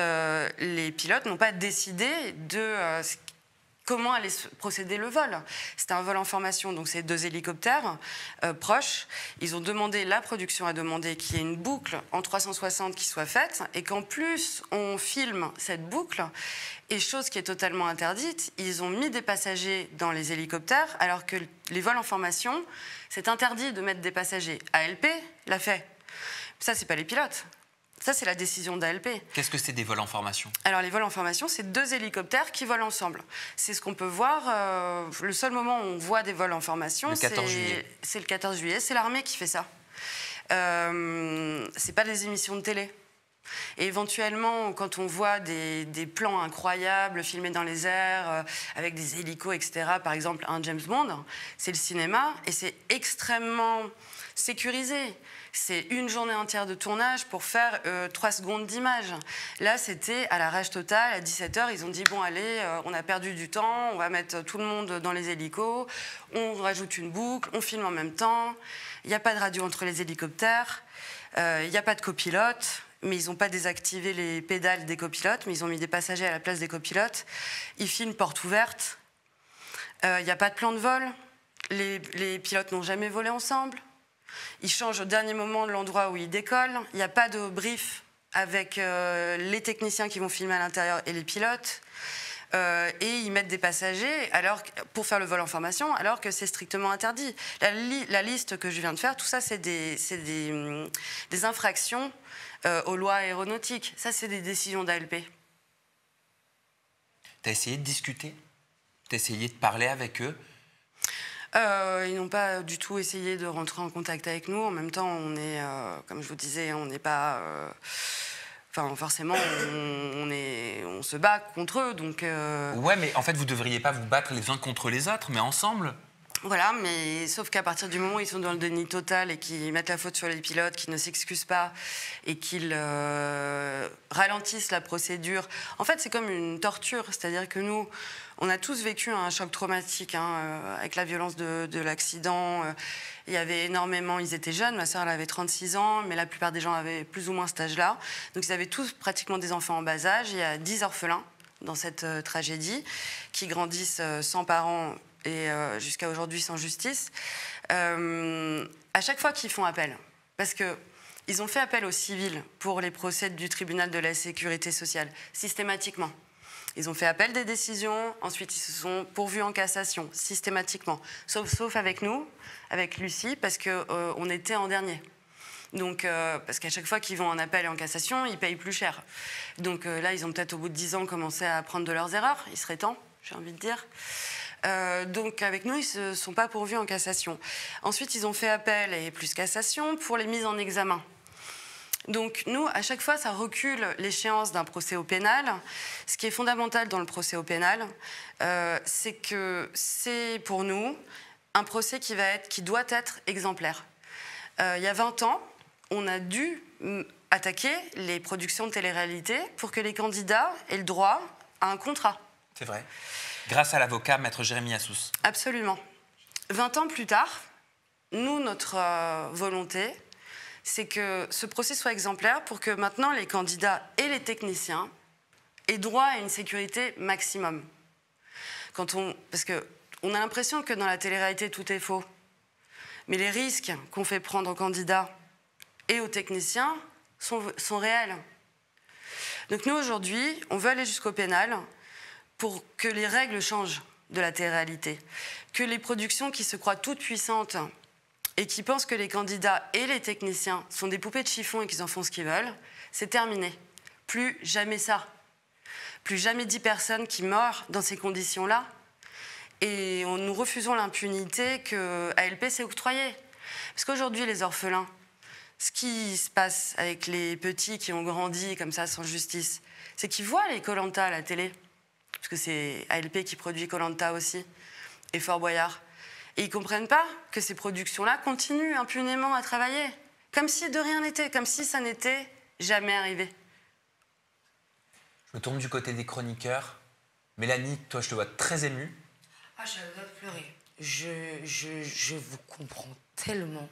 les pilotes n'ont pas décidé de comment allait procéder le vol. C'était un vol en formation, donc c'est 2 hélicoptères proches. Ils ont demandé, la production a demandé qu'il y ait une boucle en 360 qui soit faite et qu'en plus on filme cette boucle. Et chose qui est totalement interdite, ils ont mis des passagers dans les hélicoptères alors que les vols en formation, c'est interdit de mettre des passagers. ALP l'a fait. Ça, c'est pas les pilotes. Ça, c'est la décision d'ALP. Qu'est-ce que c'est des vols en formation? Alors, les vols en formation, c'est 2 hélicoptères qui volent ensemble. C'est ce qu'on peut voir. Le seul moment où on voit des vols en formation, c'est le 14 juillet. C'est l'armée qui fait ça. C'est pas des émissions de télé. Et éventuellement, quand on voit des plans incroyables filmés dans les airs, avec des hélicos, etc., par exemple un James Bond, c'est le cinéma et c'est extrêmement sécurisé. C'est une journée entière de tournage pour faire 3 secondes d'image. Là, c'était à la rage totale, à 17h, ils ont dit, bon, allez, on a perdu du temps, on va mettre tout le monde dans les hélicos, on rajoute une boucle, on filme en même temps, il n'y a pas de radio entre les hélicoptères, il n'y a pas de copilote, mais ils n'ont pas désactivé les pédales des copilotes, mais ils ont mis des passagers à la place des copilotes. Ils filment porte ouverte, il n'y a pas de plan de vol, les pilotes n'ont jamais volé ensemble. Ils changent au dernier moment de l'endroit où ils décollent. Il n'y a pas de brief avec les techniciens qui vont filmer à l'intérieur et les pilotes. Et ils mettent des passagers pour faire le vol en formation, alors que c'est strictement interdit. La liste que je viens de faire, tout ça, c'est des infractions aux lois aéronautiques. Ça, c'est des décisions d'ALP. T'as essayé de discuter? T'as essayé de parler avec eux? Ils n'ont pas du tout essayé de rentrer en contact avec nous. En même temps, on est, comme je vous disais, on n'est pas... Enfin, forcément, on se bat contre eux, donc... Ouais, mais en fait, vous ne devriez pas vous battre les uns contre les autres, mais ensemble. Voilà, mais sauf qu'à partir du moment où ils sont dans le déni total et qu'ils mettent la faute sur les pilotes, qu'ils ne s'excusent pas et qu'ils ralentissent la procédure... En fait, c'est comme une torture, c'est-à-dire que nous... On a tous vécu un choc traumatique avec la violence de l'accident. Il y avait énormément... Ils étaient jeunes, ma sœur elle avait 36 ans, mais la plupart des gens avaient plus ou moins cet âge-là. Donc ils avaient tous pratiquement des enfants en bas âge. Il y a 10 orphelins dans cette tragédie qui grandissent sans parents et jusqu'à aujourd'hui sans justice. À chaque fois qu'ils font appel, parce qu'ils ont fait appel aux civils pour les procès du tribunal de la sécurité sociale, systématiquement. Ils ont fait appel des décisions, ensuite ils se sont pourvus en cassation, systématiquement. Sauf avec nous, avec Lucie, parce qu'on était en dernier. Donc, parce qu'à chaque fois qu'ils vont en appel et en cassation, ils payent plus cher. Donc là, ils ont peut-être au bout de 10 ans commencé à apprendre de leurs erreurs. Il serait temps, j'ai envie de dire. Donc avec nous, ils ne se sont pas pourvus en cassation. Ensuite, ils ont fait appel et plus cassation pour les mises en examen. Donc nous, à chaque fois, ça recule l'échéance d'un procès au pénal. Ce qui est fondamental dans le procès au pénal, c'est que c'est pour nous un procès qui doit être exemplaire. Il y a 20 ans, on a dû attaquer les productions de télé-réalité pour que les candidats aient le droit à un contrat. C'est vrai. Grâce à l'avocat Maître Jérémy Assous. Absolument. 20 ans plus tard, nous, notre volonté, c'est que ce procès soit exemplaire pour que maintenant les candidats et les techniciens aient droit à une sécurité maximum. Parce qu'on a l'impression que dans la télé-réalité, tout est faux. Mais les risques qu'on fait prendre aux candidats et aux techniciens sont réels. Donc nous, aujourd'hui, on veut aller jusqu'au pénal pour que les règles changent de la télé-réalité. Que les productions qui se croient toutes puissantes et qui pensent que les candidats et les techniciens sont des poupées de chiffon et qu'ils en font ce qu'ils veulent, c'est terminé. Plus jamais ça. Plus jamais 10 personnes qui meurent dans ces conditions-là. Et nous refusons l'impunité que ALP s'est octroyée. Parce qu'aujourd'hui, les orphelins, ce qui se passe avec les petits qui ont grandi comme ça sans justice, c'est qu'ils voient les Koh-Lanta à la télé. Parce que c'est ALP qui produit Koh-Lanta aussi, et Fort Boyard. Et ils ne comprennent pas que ces productions-là continuent impunément à travailler. Comme si de rien n'était, comme si ça n'était jamais arrivé. Je me tourne du côté des chroniqueurs. Mélanie, toi, je te vois très émue. Ah, j'avais envie de pleurer. Je vous comprends tellement.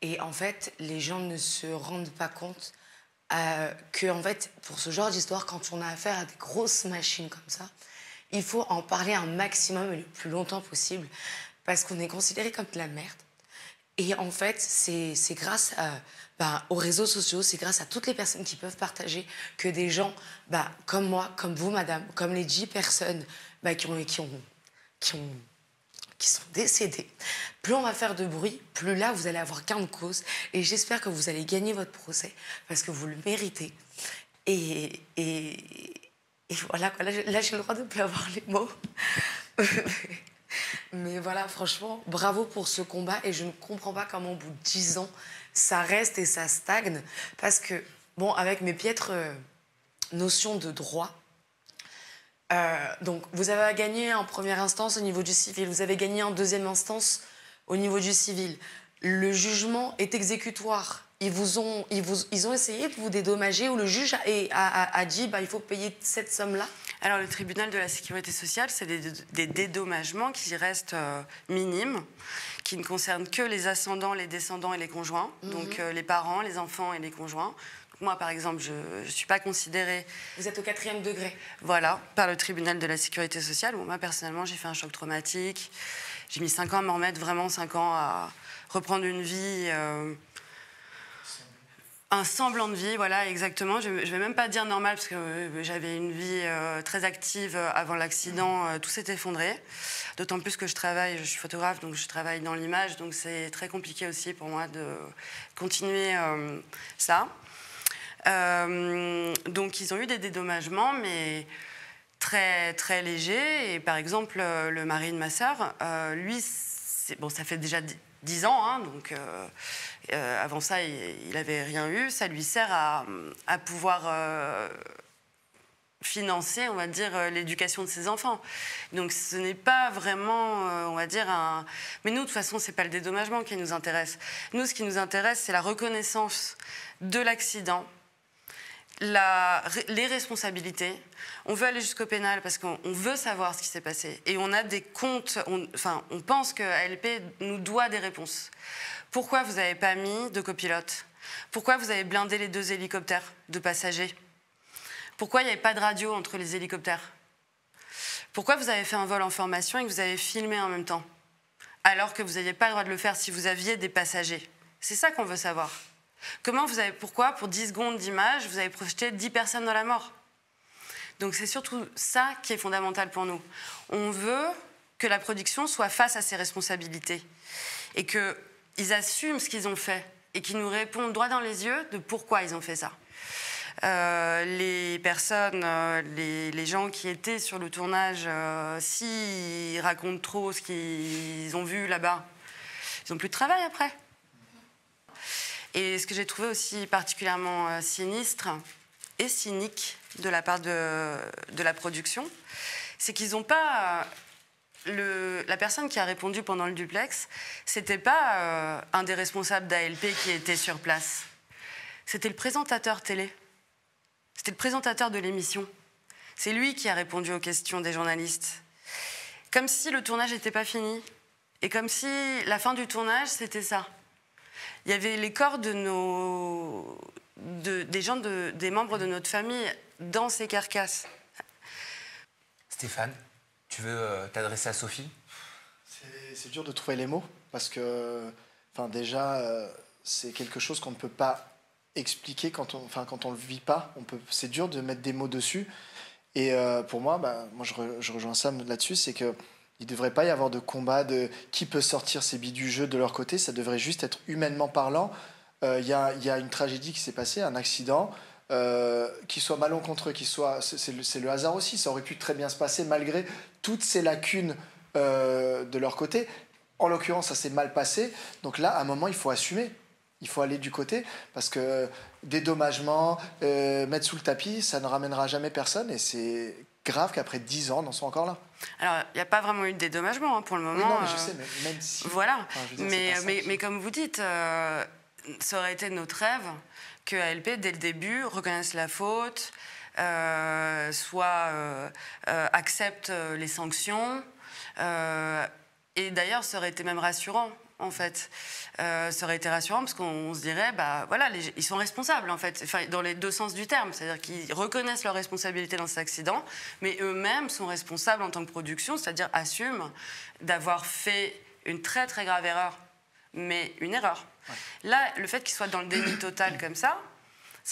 Et en fait, les gens ne se rendent pas compte que, en fait, pour ce genre d'histoire, quand on a affaire à des grosses machines comme ça, il faut en parler un maximum et le plus longtemps possible, parce qu'on est considéré comme de la merde. Et en fait, c'est grâce aux réseaux sociaux, c'est grâce à toutes les personnes qui peuvent partager que des gens comme moi, comme vous, madame, comme les 10 personnes qui sont décédés. Plus on va faire de bruit, plus là, vous allez avoir gain de cause. Et j'espère que vous allez gagner votre procès, parce que vous le méritez. Et voilà, quoi. Là, j'ai le droit de ne plus avoir les mots. Mais voilà, franchement, bravo pour ce combat. Et je ne comprends pas comment, au bout de 10 ans, ça reste et ça stagne. Parce que, bon, avec mes piètres notions de droit, donc, vous avez gagné en première instance au niveau du civil, vous avez gagné en deuxième instance au niveau du civil. Le jugement est exécutoire. Ils ont essayé de vous dédommager, ou le juge a dit il faut payer cette somme-là. Alors, le tribunal de la sécurité sociale, c'est des dédommagements qui restent minimes, qui ne concernent que les ascendants, les descendants et les conjoints, donc les parents, les enfants et les conjoints. Moi, par exemple, je ne suis pas considérée... Vous êtes au 4e degré. Voilà, par le tribunal de la sécurité sociale, où moi, personnellement, j'ai fait un choc traumatique. J'ai mis 5 ans à m'en remettre, vraiment 5 ans à reprendre une vie... un semblant de vie, voilà, exactement. Je ne vais même pas dire normal, parce que j'avais une vie très active avant l'accident. Tout s'est effondré. D'autant plus que je suis photographe, donc je travaille dans l'image. Donc c'est très compliqué aussi pour moi de continuer ça. Donc ils ont eu des dédommagements, mais très, très légers. Et par exemple, le mari de ma sœur, lui, ça fait déjà 10 ans, hein, donc avant ça, il n'avait rien eu. Ça lui sert à pouvoir financer, on va dire, l'éducation de ses enfants. Donc ce n'est pas vraiment, on va dire, Mais nous, de toute façon, ce n'est pas le dédommagement qui nous intéresse. Nous, ce qui nous intéresse, c'est la reconnaissance de l'accident, les responsabilités. On veut aller jusqu'au pénal parce qu'on veut savoir ce qui s'est passé. Et on a des comptes, on pense que ALP nous doit des réponses. Pourquoi vous n'avez pas mis de copilote? Pourquoi vous avez blindé les 2 hélicoptères de passagers? Pourquoi il n'y avait pas de radio entre les hélicoptères? Pourquoi vous avez fait un vol en formation et que vous avez filmé en même temps, alors que vous n'aviez pas le droit de le faire si vous aviez des passagers? C'est ça qu'on veut savoir. Pourquoi, pour 10 secondes d'image, vous avez projeté 10 personnes dans la mort? Donc c'est surtout ça qui est fondamental pour nous. On veut que la production soit face à ses responsabilités et qu'ils assument ce qu'ils ont fait et qu'ils nous répondent droit dans les yeux de pourquoi ils ont fait ça. Les personnes, les gens qui étaient sur le tournage, s'ils racontent trop ce qu'ils ont vu là-bas, ils n'ont plus de travail après. Et ce que j'ai trouvé aussi particulièrement sinistre et cynique de la part de la production, c'est qu'ils n'ont pas... la personne qui a répondu pendant le duplex, c'était pas un des responsables d'ALP qui était sur place. C'était le présentateur télé. C'était le présentateur de l'émission. C'est lui qui a répondu aux questions des journalistes. Comme si le tournage n'était pas fini Et comme si la fin du tournage, c'était ça. Il y avait les corps des membres de notre famille dans ces carcasses. Stéphane, tu veux t'adresser à Sophie? C'est dur de trouver les mots, parce que déjà, c'est quelque chose qu'on ne peut pas expliquer quand on le vit pas. C'est dur de mettre des mots dessus. Et pour moi, moi je rejoins Sam là-dessus, c'est qu'il ne devrait pas y avoir de combat de qui peut sortir ces billes du jeu de leur côté. Ça devrait juste être humainement parlant. Il y a une tragédie qui s'est passée, un accident, qui soit malencontreux, c'est le hasard aussi. Ça aurait pu très bien se passer malgré toutes ces lacunes de leur côté. En l'occurrence, ça s'est mal passé. Donc là, à un moment, il faut assumer. Il faut aller du côté, parce que dédommagement, mettre sous le tapis, ça ne ramènera jamais personne, et c'est grave qu'après 10 ans, on en soit encore là. Alors, il n'y a pas vraiment eu de dédommagement pour le moment. Oui, non, mais je sais, mais même si... Voilà, mais comme vous dites, ça aurait été notre rêve que ALP, dès le début, reconnaisse la faute, accepte les sanctions, et d'ailleurs, ça aurait été même rassurant. En fait, ça aurait été rassurant parce qu'on se dirait, voilà, ils sont responsables, en fait, dans les deux sens du terme. C'est-à-dire qu'ils reconnaissent leur responsabilité dans cet accident, mais eux-mêmes sont responsables en tant que production, c'est-à-dire assument d'avoir fait une très, très grave erreur, mais une erreur. Ouais. Là, le fait qu'ils soient dans le déni total comme ça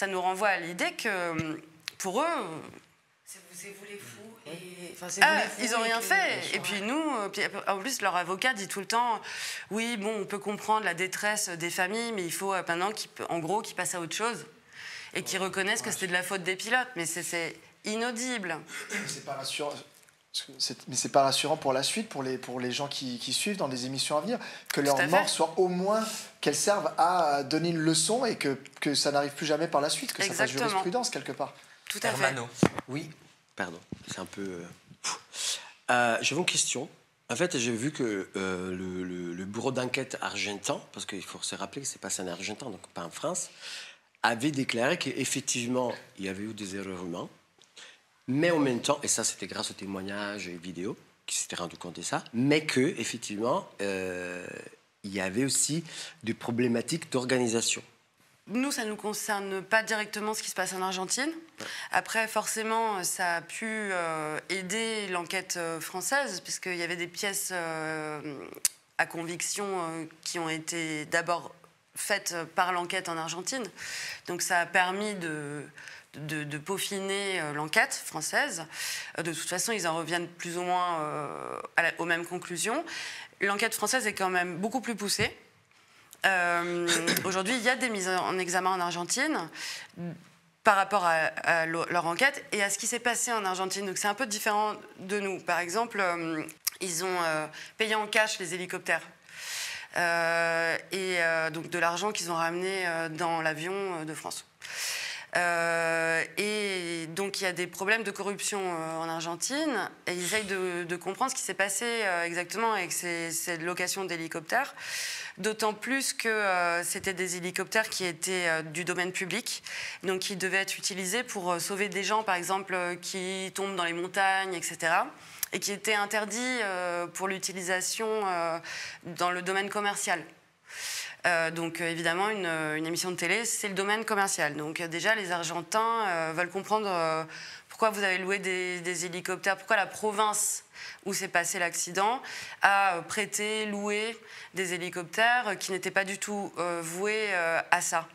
nous renvoie à l'idée que, pour eux... C'est vous les fous. Ils n'ont rien fait. Et puis nous, en plus, leur avocat dit tout le temps, oui, bon, on peut comprendre la détresse des familles, mais il faut maintenant qu'ils passent à autre chose et qu'ils reconnaissent que c'était de la faute des pilotes. Mais c'est inaudible. C'est pas rassurant. Mais c'est pas rassurant pour la suite, pour les gens qui suivent dans des émissions à venir, que leur mort soit au moins, qu'elles servent à donner une leçon et que ça n'arrive plus jamais par la suite, que ça fasse jurisprudence quelque part. Tout à fait. Oui, pardon, c'est un peu... J'avais une question. En fait, j'ai vu que le bureau d'enquête argentin, parce qu'il faut se rappeler que c'est passé en Argentine, donc pas en France, avait déclaré qu'effectivement, il y avait eu des erreurs humaines, mais en même temps, et ça c'était grâce aux témoignages et vidéos qui s'étaient rendus compte de ça, mais qu'effectivement, il y avait aussi des problématiques d'organisation. Nous, ça ne nous concerne pas directement ce qui se passe en Argentine. Après, forcément, ça a pu aider l'enquête française, puisqu'il y avait des pièces à conviction qui ont été d'abord faites par l'enquête en Argentine. Donc ça a permis de peaufiner l'enquête française. De toute façon, ils en reviennent plus ou moins aux mêmes conclusions. L'enquête française est quand même beaucoup plus poussée. Aujourd'hui, il y a des mises en examen en Argentine par rapport à leur enquête et à ce qui s'est passé en Argentine. Donc c'est un peu différent de nous. Par exemple, ils ont payé en cash les hélicoptères donc de l'argent qu'ils ont ramené dans l'avion de France. Et donc il y a des problèmes de corruption en Argentine et ils essayent de comprendre ce qui s'est passé exactement avec ces locations d'hélicoptères. D'autant plus que c'était des hélicoptères qui étaient du domaine public, donc qui devaient être utilisés pour sauver des gens, par exemple, qui tombent dans les montagnes, etc., et qui étaient interdits pour l'utilisation dans le domaine commercial. Donc évidemment, une émission de télé, c'est le domaine commercial. Donc déjà, les Argentins veulent comprendre pourquoi vous avez loué des hélicoptères, pourquoi la province où s'est passé l'accident a prêté, loué des hélicoptères qui n'étaient pas du tout voués à ça.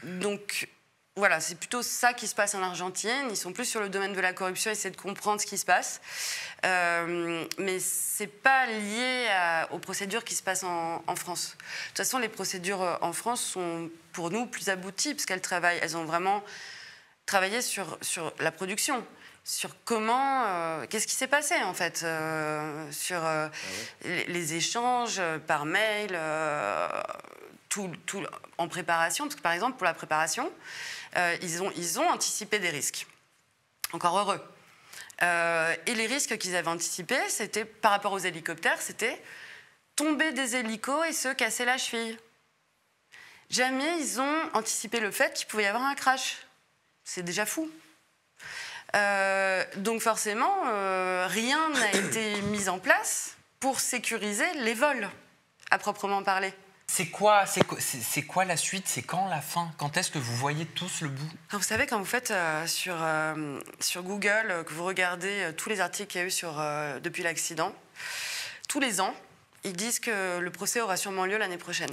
Donc voilà, c'est plutôt ça qui se passe en Argentine. Ils sont plus sur le domaine de la corruption, essayer de comprendre ce qui se passe. Mais ce n'est pas lié aux procédures qui se passent en France. De toute façon, les procédures en France sont pour nous plus abouties, parce elles ont vraiment travaillé sur la production. Sur comment, qu'est-ce qui s'est passé en fait, sur les échanges par mail, tout en préparation, parce que par exemple pour la préparation, ils ont anticipé des risques. Encore heureux. Et les risques qu'ils avaient anticipés, c'était par rapport aux hélicoptères, c'était tomber des hélicos et se casser la cheville. Jamais ils ont anticipé le fait qu'il pouvait y avoir un crash. C'est déjà fou. Donc forcément, rien n'a été mis en place pour sécuriser les vols, à proprement parler. C'est quoi la suite? C'est quand la fin? Quand est-ce que vous voyez tous le bout? Vous savez, quand vous faites sur Google, que vous regardez tous les articles qu'il y a eu depuis l'accident, tous les ans, ils disent que le procès aura sûrement lieu l'année prochaine.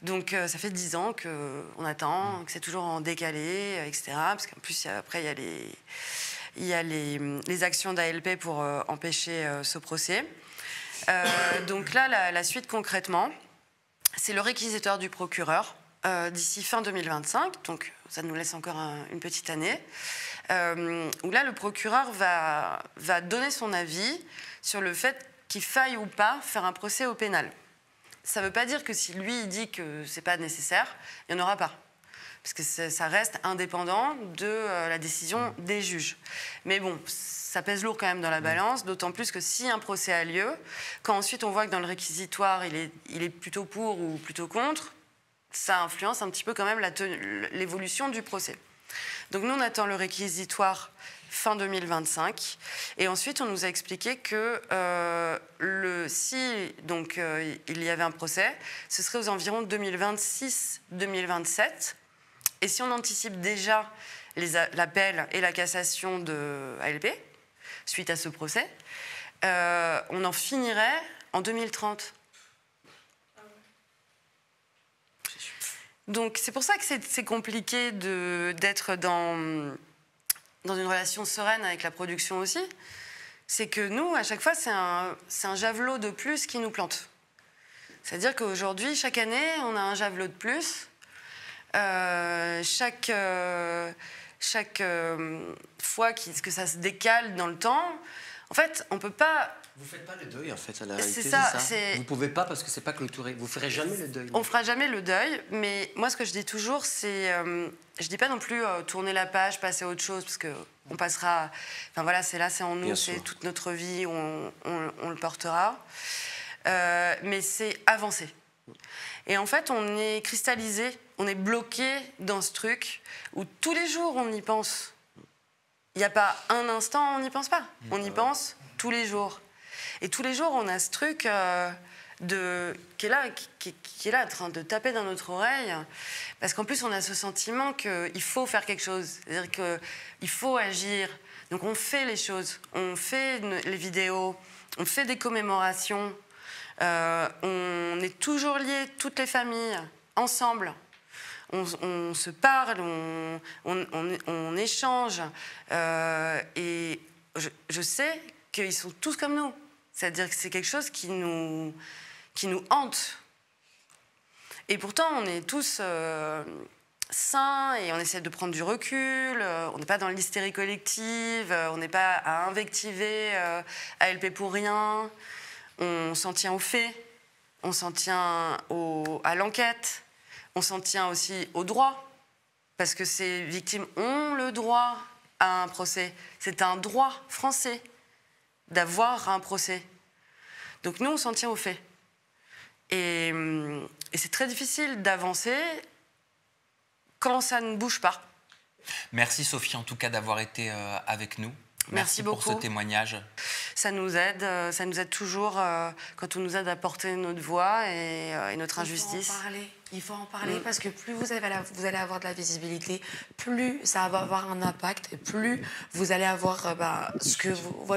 Donc ça fait 10 ans qu'on attend, que c'est toujours en décalé, etc. Parce qu'en plus, après, il y a les actions d'ALP pour empêcher ce procès. Donc là, la suite concrètement, c'est le réquisitoire du procureur d'ici fin 2025, donc ça nous laisse encore une petite année, où là, le procureur va donner son avis sur le fait qu'il faille ou pas faire un procès au pénal. Ça ne veut pas dire que si lui il dit que ce n'est pas nécessaire, il n'y en aura pas. Parce que ça reste indépendant de la décision des juges. Mais bon, ça pèse lourd quand même dans la balance, d'autant plus que si un procès a lieu, quand ensuite on voit que dans le réquisitoire, il est plutôt pour ou plutôt contre, ça influence un petit peu quand même l'évolution du procès. Donc nous, on attend le réquisitoire fin 2025. Et ensuite, on nous a expliqué que si il y avait un procès, ce serait aux environs 2026-2027. Et si on anticipe déjà l'appel et la cassation de ALP, suite à ce procès, on en finirait en 2030. Donc c'est pour ça que c'est compliqué d'être dans une relation sereine avec la production aussi. C'est que nous, à chaque fois, c'est un javelot de plus qui nous plante. C'est-à-dire qu'aujourd'hui, chaque année, on a un javelot de plus. Chaque fois que ça se décale dans le temps, en fait, on peut pas... Vous faites pas le deuil, en fait, à la réalité, c'est ça. Vous pouvez pas parce que c'est pas clôturé. Vous ferez jamais le deuil. On fera jamais le deuil, mais moi, ce que je dis toujours, c'est... je dis pas non plus tourner la page, passer à autre chose, parce qu'on passera... Enfin voilà, c'est en nous, c'est toute notre vie, on le portera. Mais c'est avancer. Et en fait, on est cristallisé, on est bloqué dans ce truc où tous les jours, on y pense. Il n'y a pas un instant, on n'y pense pas. On y pense tous les jours. Et tous les jours, on a ce truc qui est là en train de taper dans notre oreille. Parce qu'en plus, on a ce sentiment qu'il faut faire quelque chose. C'est-à-dire qu'il faut agir. Donc on fait les choses. On fait les vidéos. On fait des commémorations. On est toujours liés, toutes les familles, ensemble. On se parle, on échange. Et je sais qu'ils sont tous comme nous. C'est-à-dire que c'est quelque chose qui nous hante. Et pourtant, on est tous sains et on essaie de prendre du recul. On n'est pas dans l'hystérie collective. On n'est pas à invectiver ALP pour rien. On s'en tient aux faits. On s'en tient à l'enquête. On s'en tient aussi au droit. Parce que ces victimes ont le droit à un procès. C'est un droit français d'avoir un procès. Donc nous, on s'en tient aux faits. Et c'est très difficile d'avancer quand ça ne bouge pas. Merci Sophie, en tout cas, d'avoir été avec nous. Merci beaucoup pour ce témoignage. Ça nous aide toujours quand on nous aide à porter notre voix et notre injustice. Il faut en parler parce que plus vous allez avoir de la visibilité, plus ça va avoir un impact, et plus vous allez avoir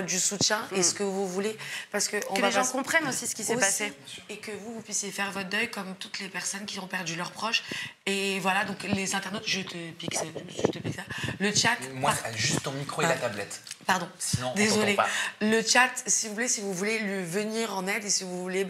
du soutien et ce que vous voulez. Parce que les gens comprennent aussi ce qui s'est passé. Et que vous puissiez faire votre deuil comme toutes les personnes qui ont perdu leurs proches. Et voilà, donc les internautes, je te pique ça. Le chat... Moi, juste ton micro et la tablette. Pardon, sinon, désolé. Le chat, si vous voulez lui venir en aide et si vous voulez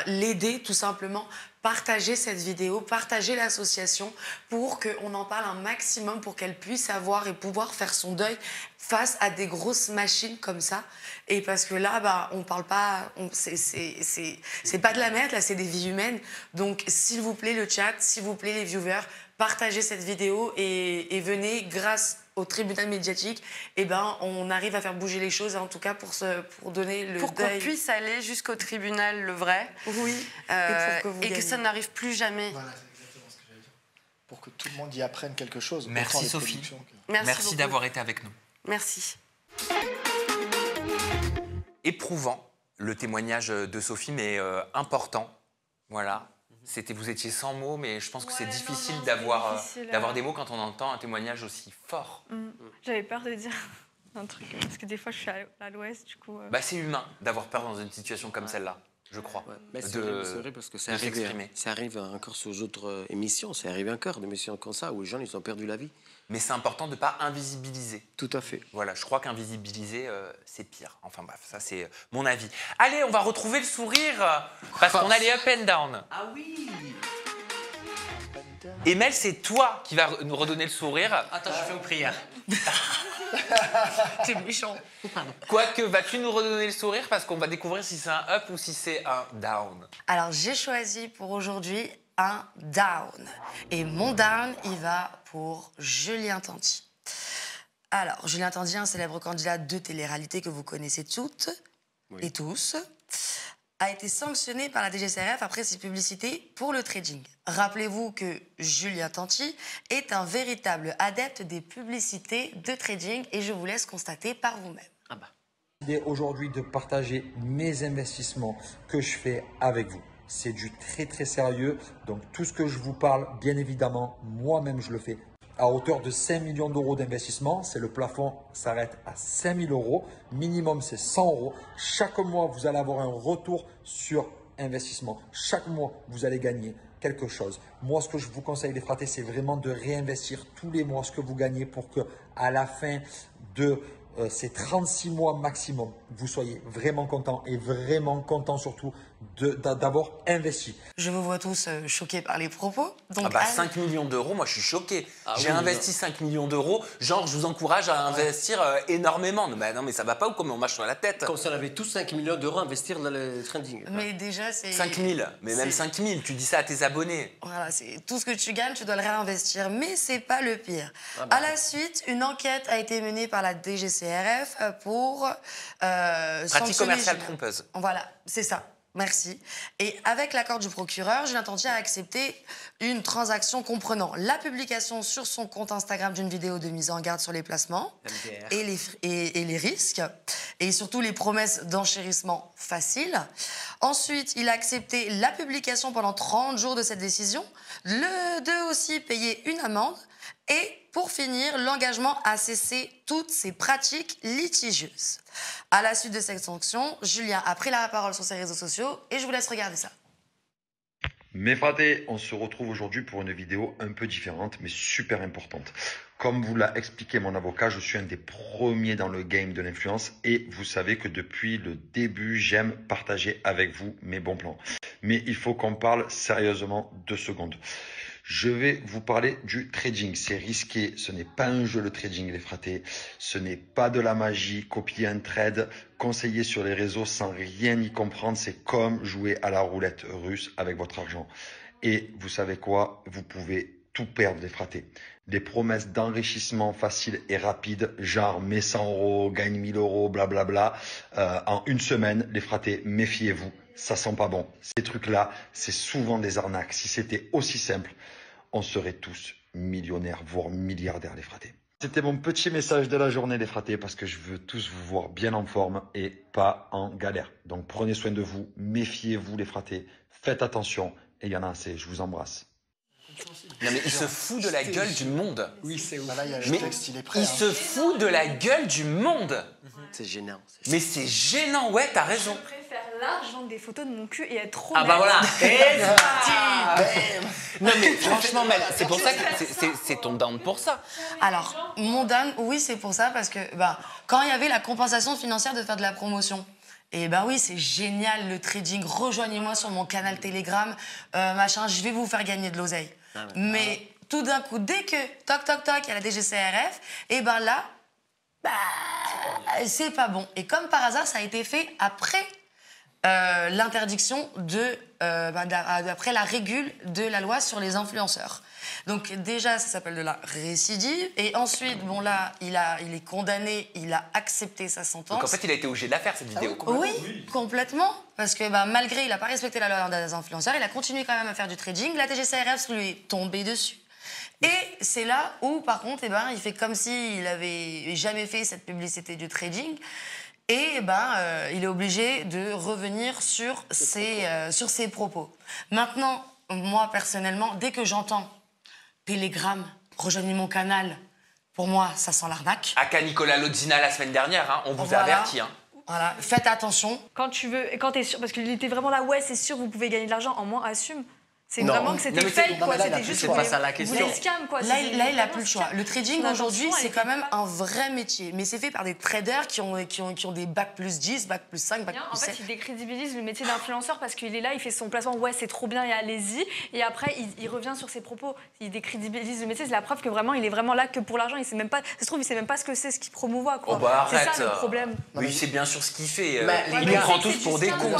l'aider tout simplement, partagez cette vidéo, partagez l'association pour qu'on en parle un maximum, pour qu'elle puisse avoir et pouvoir faire son deuil face à des grosses machines comme ça. Et parce que là, on parle pas, c'est pas de la merde, là, c'est des vies humaines. Donc, s'il vous plaît, le chat, s'il vous plaît, les viewers, partagez cette vidéo et venez, grâce au tribunal médiatique, on arrive à faire bouger les choses, en tout cas pour donner le pour deuil. Qu'on puisse aller jusqu'au tribunal, le vrai. Oui. Et que ça n'arrive plus jamais. Voilà, c'est exactement ce que j'allais dire. Pour que tout le monde y apprenne quelque chose. Merci Sophie. Merci d'avoir été avec nous. Merci. Éprouvant. le témoignage de Sophie, mais important. Voilà. Vous étiez sans mots, mais je pense que c'est difficile d'avoir des mots quand on entend un témoignage aussi fort. J'avais peur de dire un truc, parce que des fois je suis à l'ouest, du coup... C'est humain d'avoir peur dans une situation comme celle-là, je crois. Mais c'est vrai parce que ça arrive encore sur d'autres émissions, c'est arrivé encore des émissions comme ça où les gens ils ont perdu la vie. Mais c'est important de ne pas invisibiliser. Tout à fait. Voilà, je crois qu'invisibiliser, c'est pire. Enfin bref, ça c'est mon avis. Allez, on va retrouver le sourire, parce qu'on a les up and down. Ah oui. Et Mel, c'est toi qui vas nous redonner le sourire. Attends, je fais une prière. T'es méchant. Quoique, vas-tu nous redonner le sourire parce qu'on va découvrir si c'est un up ou si c'est un down. Alors, j'ai choisi pour aujourd'hui un down. Et mon down, il va pour Julien Tanti. Alors, Julien Tanti, un célèbre candidat de télé-réalité que vous connaissez toutes et tous, a été sanctionné par la DGCCRF après ses publicités pour le trading. Rappelez-vous que Julien Tanti est un véritable adepte des publicités de trading et je vous laisse constater par vous-même. L'idée aujourd'hui de partager mes investissements que je fais avec vous. C'est du très sérieux, donc tout ce que je vous parle, bien évidemment, moi-même je le fais à hauteur de 5 millions d'euros d'investissement. C'est le plafond s'arrête à 5 000 euros. Minimum, c'est 100 euros. Chaque mois, vous allez avoir un retour sur investissement. Chaque mois, vous allez gagner quelque chose. Moi, ce que je vous conseille, les fratés, c'est vraiment de réinvestir tous les mois ce que vous gagnez pour que à la fin de ces 36 mois maximum, vous soyez vraiment content et vraiment content surtout d'avoir investi. Je vous vois tous choqués par les propos. Donc 5 millions d'euros, moi je suis choqué. J'ai investi 5 millions d'euros, genre je vous encourage à investir énormément. Non mais ça va pas ou comment on marche sur la tête? Comme si on avait tous 5 millions d'euros à investir dans le trading. Mais déjà c'est... 5 000, mais même 5 000, tu dis ça à tes abonnés. Voilà, c'est tout ce que tu gagnes, tu dois le réinvestir. Mais c'est pas le pire. À la suite, une enquête a été menée par la DGCCRF pour... pratique commerciale trompeuse. Voilà, c'est ça. Merci. Et avec l'accord du procureur, Julien Tanti a accepté une transaction comprenant la publication sur son compte Instagram d'une vidéo de mise en garde sur les placements et les risques, et surtout les promesses d'enchérissement facile. Ensuite, il a accepté la publication pendant 30 jours de cette décision, de aussi payer une amende, et pour finir, l'engagement à cesser toutes ces pratiques litigieuses. À la suite de cette sanction, Julien a pris la parole sur ses réseaux sociaux et je vous laisse regarder ça. Mes fratés, on se retrouve aujourd'hui pour une vidéo un peu différente mais super importante. Comme vous l'a expliqué mon avocat, je suis un des premiers dans le game de l'influence et vous savez que depuis le début, j'aime partager avec vous mes bons plans. Mais il faut qu'on parle sérieusement 2 secondes. Je vais vous parler du trading. C'est risqué. Ce n'est pas un jeu le trading, les fratés. Ce n'est pas de la magie. Copier un trade, conseiller sur les réseaux sans rien y comprendre, c'est comme jouer à la roulette russe avec votre argent. Et vous savez quoi? Vous pouvez tout perdre, les fratés. Des promesses d'enrichissement facile et rapide, genre mets 100 euros, gagne 1000 euros, blablabla, en une semaine, les fratés, méfiez-vous. Ça sent pas bon. Ces trucs-là, c'est souvent des arnaques. Si c'était aussi simple, on serait tous millionnaires, voire milliardaires, les fratés. C'était mon petit message de la journée, les fratés, parce que je veux tous vous voir bien en forme et pas en galère. Donc prenez soin de vous, méfiez-vous, les fratés, faites attention, et il y en a assez. Je vous embrasse. Non mais il se fout de la gueule du monde. Oui, c'est ouf. Là, il y a le Mais texte, il est prêt. il se fout de la gueule du monde. C'est gênant. Mais c'est gênant, ouais, t'as raison. Je préfère largement des photos de mon cul et être trop Ah bah voilà. Bam. Non mais franchement, Mel, c'est pour ça que c'est ton down pour ça. Alors, mon down, oui, c'est pour ça, parce que quand il y avait la compensation financière de faire de la promotion, et oui, c'est génial le trading, rejoignez-moi sur mon canal Telegram, machin, je vais vous faire gagner de l'oseille. Mais tout d'un coup, dès que, toc, toc, toc, il y a la DGCCRF, et là, c'est pas bon. Et comme par hasard, ça a été fait après l'interdiction après la régule de la loi sur les influenceurs. Donc déjà, ça s'appelle de la récidive. Et ensuite, là, il est condamné, il a accepté sa sentence. Donc en fait, il a été obligé de la faire, cette vidéo. Oui, complètement. Parce que malgré, il n'a pas respecté la loi des influenceurs, il a continué quand même à faire du trading. La DGCCRF lui est tombée dessus. Et c'est là où, par contre, il fait comme s'il n'avait jamais fait cette publicité du trading. Et il est obligé de revenir sur ses propos. Maintenant, moi, personnellement, dès que j'entends Télégramme, rejoignez mon canal, pour moi, ça sent l'arnaque. Aka Nicolas Lodzina la semaine dernière, hein, on vous a averti. Hein. Voilà, faites attention. Quand tu veux, quand t'es sûr, parce qu'il était vraiment là, ouais, c'est sûr, vous pouvez gagner de l'argent, en moins, assume. C'est vraiment que c'était fake, quoi. C'était juste c'est pas ça la question. Vous scam, quoi. Là, il n'a plus le choix. Le trading aujourd'hui, c'est quand même un vrai métier. Mais c'est fait par des traders qui ont des bac plus 10, bac plus 5, bac plus 7. En fait, il décrédibilise le métier d'influenceur parce qu'il est là, il fait son placement, ouais, c'est trop bien et allez-y. Et après, il revient sur ses propos. Il décrédibilise le métier. C'est la preuve que vraiment, il est vraiment là que pour l'argent. Il sait même pas, ça se trouve, il sait même pas ce que c'est, ce qu'il promouvoit, quoi. Oh bah, c'est ça le problème. Oui, il sait bien sûr ce qu'il fait. Il nous prend tous pour des cons.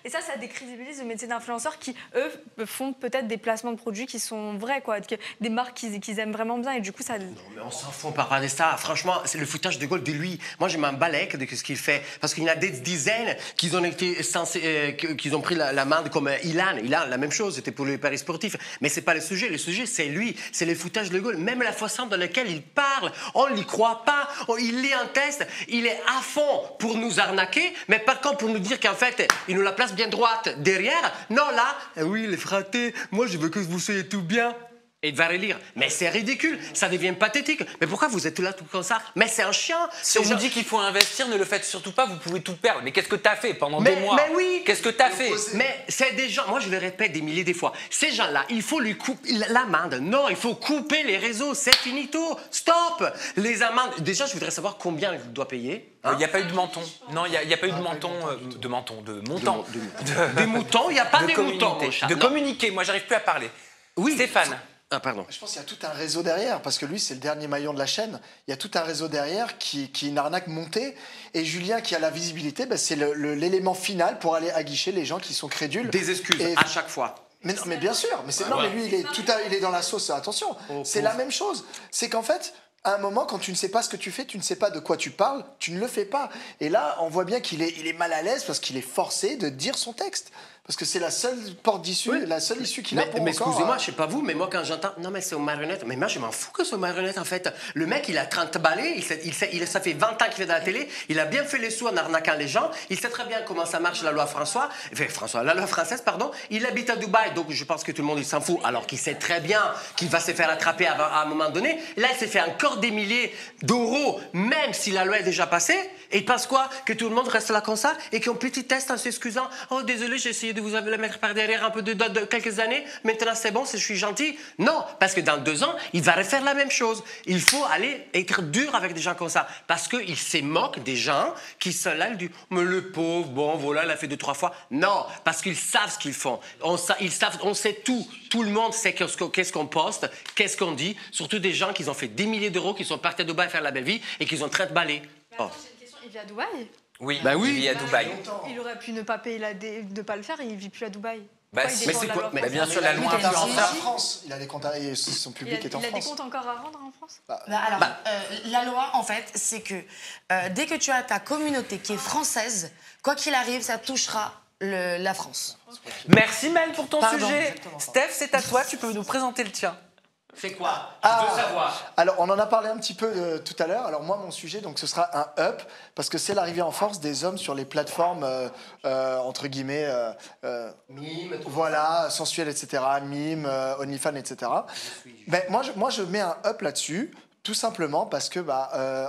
Et ça décrédibilise le métier d'influenceur qui, eux, font peut-être des placements de produits qui sont vrais, quoi, des marques qu'ils aiment vraiment bien, et du coup ça... Non, mais on s'en fout, on parle de ça. Franchement, c'est le foutage de gueule de lui. Moi, je m'en balèque de ce qu'il fait, parce qu'il y en a des dizaines qui ont été censés, qui ont pris l'amende comme Ilan. Ilan, la même chose, c'était pour les paris sportifs. Mais c'est pas le sujet. Le sujet, c'est lui. C'est le foutage de gueule. Même la façon dans laquelle il parle, on ne l'y croit pas. Il lit un test, il est à fond pour nous arnaquer, mais par contre, pour nous dire qu'en fait, il nous la place bien droite derrière. Non, là, oui, les fratés. Moi, je veux que vous soyez tout bien. Et il va relire. Mais c'est ridicule, ça devient pathétique. Mais pourquoi vous êtes là tout comme ça? Mais c'est un chien. Si on vous dit qu'il faut investir, ne le faites surtout pas, vous pouvez tout perdre. Mais qu'est-ce que t'as fait pendant des mois? Mais oui. Qu'est-ce que t'as fait? Mais c'est des gens, moi je le répète des milliers de fois, ces gens-là, il faut lui couper l'amende. Non, il faut couper les réseaux, c'est finito. Stop. Les amendes, déjà je voudrais savoir combien il doit payer. Il n'y a pas eu de menton. Non, il n'y a pas eu de menton, de montant. Des moutons, il n'y a pas de moutons. De communiquer, moi j'arrive plus à parler. Oui. Stéphane. Ah, pardon. Je pense qu'il y a tout un réseau derrière, parce que lui, c'est le dernier maillon de la chaîne. Il y a tout un réseau derrière qui est une arnaque montée. Et Julien, qui a la visibilité, c'est l'élément final pour aller aguicher les gens qui sont crédules. Des excuses à chaque fois. Mais non, mais bien sûr. Mais lui, il est dans la sauce. Attention, c'est la même chose. C'est qu'en fait, à un moment, quand tu ne sais pas ce que tu fais, tu ne sais pas de quoi tu parles, tu ne le fais pas. Et là, on voit bien qu'il est mal à l'aise parce qu'il est forcé de dire son texte. Parce que c'est la seule porte d'issue, la seule issue qu'il a pour Mais excusez-moi, je sais pas vous, mais moi quand j'entends « Non mais c'est aux marionnettes », mais moi je m'en fous que c'est aux marionnettes en fait. Le mec il a 30 balais, ça fait 20 ans qu'il est dans la télé, il a bien fait les sous en arnaquant les gens, il sait très bien comment ça marche la loi la loi française, pardon. Il habite à Dubaï, donc je pense que tout le monde il s'en fout, alors qu'il sait très bien qu'il va se faire attraper à un moment donné. Là il s'est fait encore des milliers d'euros, même si la loi est déjà passée, et il pense quoi? Que tout le monde reste là comme ça, et qu'un petit test en s'excusant « Oh désolé, j'ai essayé de vous le mettre par derrière un peu de quelques années, maintenant c'est bon, je suis gentil. » Non, parce que dans 2 ans, il va refaire la même chose. Il faut aller être dur avec des gens comme ça, parce qu'il se moque des gens qui sont là, ils disent « Mais le pauvre, bon voilà, il a fait 2-3 fois. » Non, parce qu'ils savent ce qu'ils font. On sait tout. Tout le monde sait qu'est-ce qu'on poste, qu'est-ce qu'on dit, surtout des gens qui ont fait des milliers d'euros, qui sont partis à Dubaï faire la belle vie et qui ont 30 balais. J'ai une question, il vit à Dubaï? Oui, bah oui, il vit à Dubaï. Il aurait pu ne pas payer de pas le faire et il vit plus à Dubaï. Bah, mais c'est quoi? Mais bien sûr, la loi influenceur. En France, il a des comptes, son public est en France. Il a des comptes encore à rendre en France? La loi, en fait, c'est que dès que tu as ta communauté qui est française, quoi qu'il arrive, ça touchera la France. Merci Mel pour ton sujet. Exactement. Steph, c'est à toi, tu peux nous présenter le tien. C'est quoi? Je veux savoir. Alors, on en a parlé un petit peu tout à l'heure. Alors, moi, mon sujet, donc, ce sera un up, parce que c'est l'arrivée en force des hommes sur les plateformes, entre guillemets, mime, voilà, sensuelles, etc., mime, OnlyFans, etc. Ben, moi, je mets un up là-dessus, tout simplement parce que,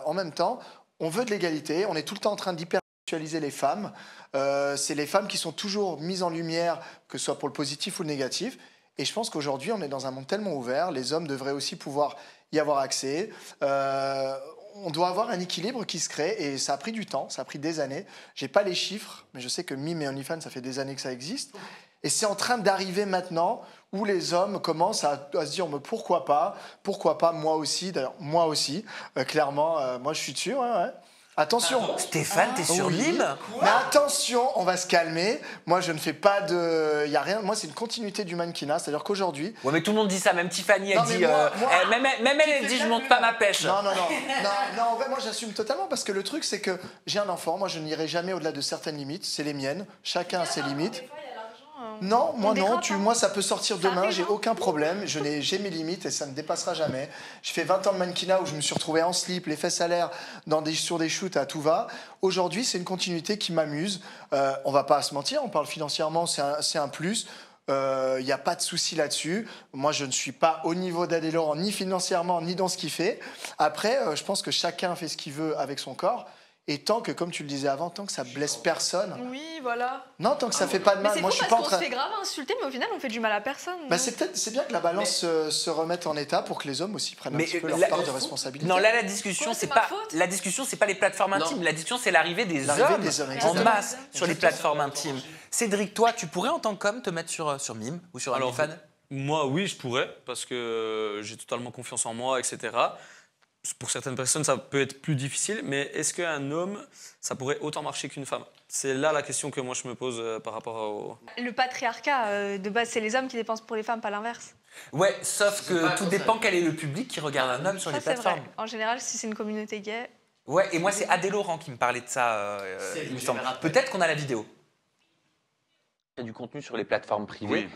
en même temps, on veut de l'égalité, on est tout le temps en train d'hypersexualiser les femmes. C'est les femmes qui sont toujours mises en lumière, que ce soit pour le positif ou le négatif. Et je pense qu'aujourd'hui, on est dans un monde tellement ouvert, les hommes devraient aussi pouvoir y avoir accès. On doit avoir un équilibre qui se crée et ça a pris du temps, ça a pris des années. Je n'ai pas les chiffres, mais je sais que Mime et OnlyFans, ça fait des années que ça existe. Et c'est en train d'arriver maintenant où les hommes commencent à se dire mais pourquoi pas, moi aussi. D'ailleurs, moi aussi, clairement, moi je suis dessus, ouais. Attention. Stéphane, t'es sur Mime? Mais attention, on va se calmer. Moi, je ne fais pas de... Il y a rien. Moi, c'est une continuité du mannequinat. C'est-à-dire qu'aujourd'hui... Ouais, mais tout le monde dit ça. Même Tiffany, elle dit... même elle dit, je monte pas ma pêche. Non, en vrai, moi, j'assume totalement. Parce que le truc, c'est que j'ai un enfant. Moi, je n'irai jamais au-delà de certaines limites. C'est les miennes. Chacun a ses limites. Des fois, il y a l'argent, Non, moi non. décroche, Moi, ça peut sortir demain. arrive, J'ai hein. aucun problème. J'ai mes limites et ça ne dépassera jamais. J'ai fait 20 ans de mannequinat où je me suis retrouvé en slip, les fesses à l'air, sur des shoots à tout va. Aujourd'hui, c'est une continuité qui m'amuse. On va pas se mentir. On parle financièrement, c'est un plus. Il n'y a pas de souci là-dessus. Moi, je ne suis pas au niveau d'Adé Laurent, ni financièrement, ni dans ce qu'il fait. Après, je pense que chacun fait ce qu'il veut avec son corps. Et tant que, comme tu le disais avant, tant que ça blesse personne. Oui, voilà. Non, tant que ça fait pas de mal. Mais Moi, c'est je fou suis pas en parce qu'on train. se fait grave insulter, mais au final, on fait du mal à personne. Bah, c'est bien que la balance se remette en état pour que les hommes aussi prennent un petit peu leur part de responsabilité. Non, là, la discussion, c'est pas les plateformes intimes. La discussion, c'est l'arrivée des hommes en masse sur les plateformes intimes. Cédric, toi, tu pourrais en tant qu'homme te mettre sur Mime ou sur OnlyFans? Moi, oui, je pourrais, parce que j'ai totalement confiance en moi, etc. Pour certaines personnes, ça peut être plus difficile, mais est-ce qu'un homme, ça pourrait autant marcher qu'une femme? C'est là la question que moi je me pose par rapport au... Le patriarcat, de base, c'est les hommes qui dépensent pour les femmes, pas l'inverse. Ouais, sauf que tout dépend quel est le public qui regarde un homme sur les Ça, c'est plateformes. vrai. En général, si c'est une communauté gay... Ouais, et moi, c'est Adé Laurent qui me parlait de ça, il me semble. Peut-être qu'on a la vidéo. Il y a du contenu sur les plateformes privées.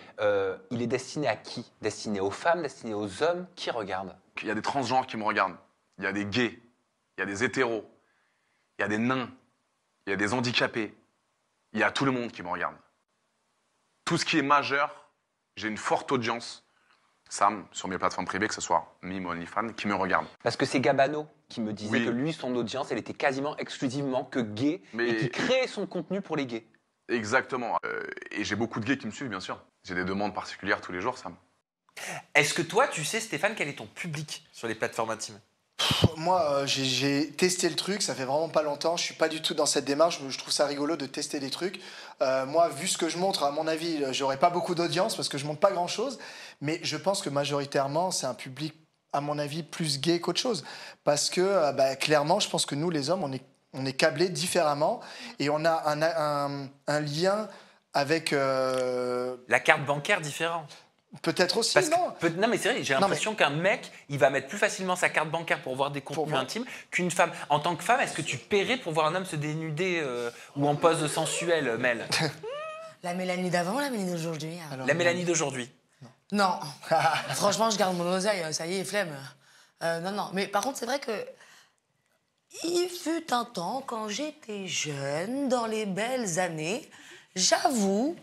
Il est destiné à qui? Destiné aux femmes, destiné aux hommes? Qui regarde? Il y a des transgenres qui me regardent. Il y a des gays, il y a des hétéros, il y a des nains, il y a des handicapés, il y a tout le monde qui me regarde. Tout ce qui est majeur, j'ai une forte audience, Sam, sur mes plateformes privées, que ce soit Mime ou OnlyFans, qui me regarde. Parce que c'est Gabano qui me disait que lui, son audience, elle était quasiment exclusivement que gay et qui créait son contenu pour les gays. Exactement. Et j'ai beaucoup de gays qui me suivent, bien sûr. J'ai des demandes particulières tous les jours, Sam. Est-ce que toi, tu sais, Stéphane, quel est ton public sur les plateformes intimes? Moi, j'ai testé le truc, ça fait vraiment pas longtemps. Je suis pas du tout dans cette démarche. Je trouve ça rigolo de tester des trucs. Moi, vu ce que je montre, à mon avis, j'aurais pas beaucoup d'audience parce que je montre pas grand-chose. Mais je pense que majoritairement, c'est un public, à mon avis, plus gay qu'autre chose. Parce que, clairement, je pense que nous, les hommes, on est câblés différemment et on a un lien avec... La carte bancaire différente. Peut-être aussi, Parce non. Non, mais c'est vrai, j'ai l'impression qu'un mec, il va mettre plus facilement sa carte bancaire pour voir des contenus intimes qu'une femme. En tant que femme, est-ce que tu paierais pour voir un homme se dénuder ou en pose sensuelle, Mel? La Mélanie d'avant ou la Mélanie d'aujourd'hui? La Mélanie d'aujourd'hui. Non. Franchement, je garde mon oseille, ça y est, flemme. Non. Mais par contre, c'est vrai que... Il fut un temps, quand j'étais jeune, dans les belles années, j'avoue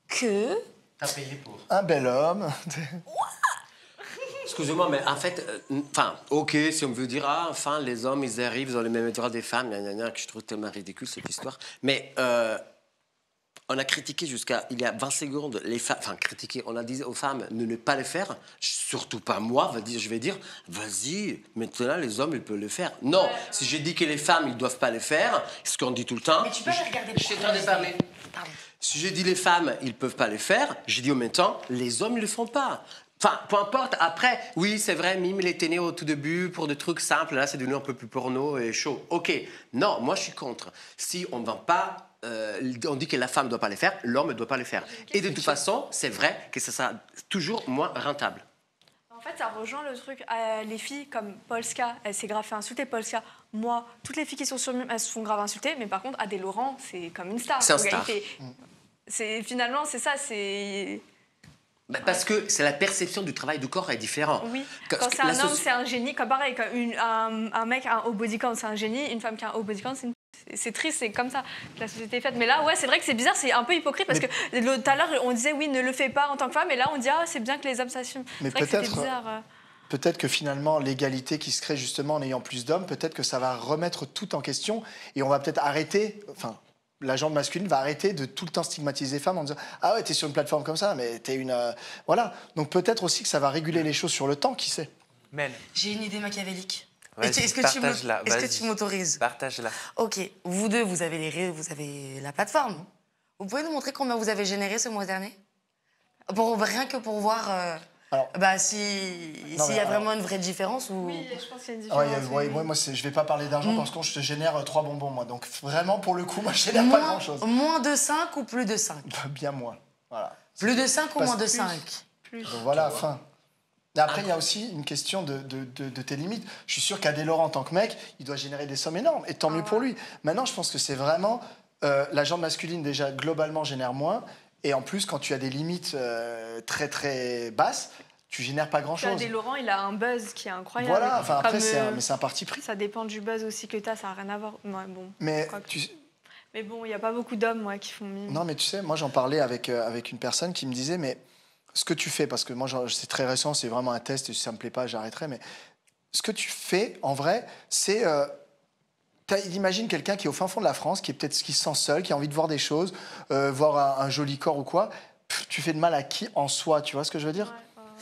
que... T'as payé pour. Un bel homme. Excusez-moi, mais en fait, ok, si on veut dire, enfin, les hommes, ils arrivent, ils ont les mêmes droits des femmes, que je trouve tellement ridicule cette histoire. Mais on a critiqué jusqu'à, il y a 20 secondes, les femmes, on a dit aux femmes de ne pas le faire, surtout pas moi, je vais dire, vas-y, maintenant les hommes, ils peuvent le faire. Non, si j'ai dit que les femmes, ils doivent pas le faire, ce qu'on dit tout le temps. Mais tu peux me regarder. Je suis en train de parler. Pardon. Si j'ai dit les femmes, ils peuvent pas le faire, j'ai dit en même temps, les hommes, ils le font pas. Enfin, peu importe. Après, oui, c'est vrai, Mime, il était né au tout début pour des trucs simples. Là, c'est devenu un peu plus porno et chaud. OK. Non, moi, je suis contre. Si on ne vend pas, on dit que la femme ne doit pas le faire, l'homme ne doit pas le faire. Et de toute façon, c'est vrai que ça sera toujours moins rentable. En fait, ça rejoint le truc. Les filles comme Polska, elle s'est grave fait insulter. Polska, moi, toutes les filles qui sont sur Mime, elles se font grave insulter. Mais par contre, Adé Laurent, c'est comme une star. C'est un star. Finalement, c'est ça, c'est... Parce que c'est la perception du travail du corps est différente. Oui, quand c'est un homme, c'est un génie. Comme pareil, quand un mec a un haut body count, c'est un génie. Une femme qui a un haut body count, c'est triste, c'est comme ça que la société est faite. Mais là, ouais, c'est vrai que c'est bizarre, c'est un peu hypocrite parce que tout à l'heure, on disait oui, ne le fais pas en tant que femme. Et là, on dit c'est bien que les hommes s'assument. Mais peut-être que finalement, l'égalité qui se crée justement en ayant plus d'hommes, peut-être que ça va remettre tout en question et on va peut-être arrêter... la gente masculine va arrêter de tout le temps stigmatiser les femmes en disant « Ah ouais, t'es sur une plateforme comme ça, mais t'es une... Voilà. » Donc peut-être aussi que ça va réguler les choses sur le temps, qui sait. Mel. J'ai une idée machiavélique. Est-ce que tu m'autorises? Partage-la. Ok, vous deux, vous avez la plateforme. Vous pouvez nous montrer combien vous avez généré ce mois dernier? Rien que pour voir... s'il y a vraiment une vraie différence ou... Oui, je pense qu'il y a une différence. Moi, je vais pas parler d'argent parce que je te génère 3 bonbons, moi. Donc, vraiment, pour le coup, moi, je génère pas grand-chose. Moins de 5 ou plus de 5? Bien moins, voilà. Plus de 5 ou moins de 5? Plus. Donc, voilà, fin. Et après, il y a aussi une question de tes limites. Je suis sûr qu'Adé Laurent, en tant que mec, il doit générer des sommes énormes. Et tant mieux pour lui. Maintenant, je pense que c'est vraiment... la gente masculine, déjà, globalement, génère moins. Et en plus, quand tu as des limites très très basses, tu génères pas grand-chose. Des Laurent, il a un buzz qui est incroyable. Voilà, enfin après, Comme, c'est un parti pris. Ça dépend du buzz aussi que tu as, ça n'a rien à voir. Ouais, bon, Mais mais bon, il n'y a pas beaucoup d'hommes qui font mime. Non, mais tu sais, moi j'en parlais avec une personne qui me disait, mais ce que tu fais, parce que moi c'est très récent, c'est vraiment un test, et si ça me plaît pas, j'arrêterai, mais ce que tu fais, en vrai, c'est... Imagine quelqu'un qui est au fin fond de la France, qui se sent seul, qui a envie de voir des choses, voir un joli corps ou quoi. Tu fais de mal à qui en soi, tu vois ce que je veux dire?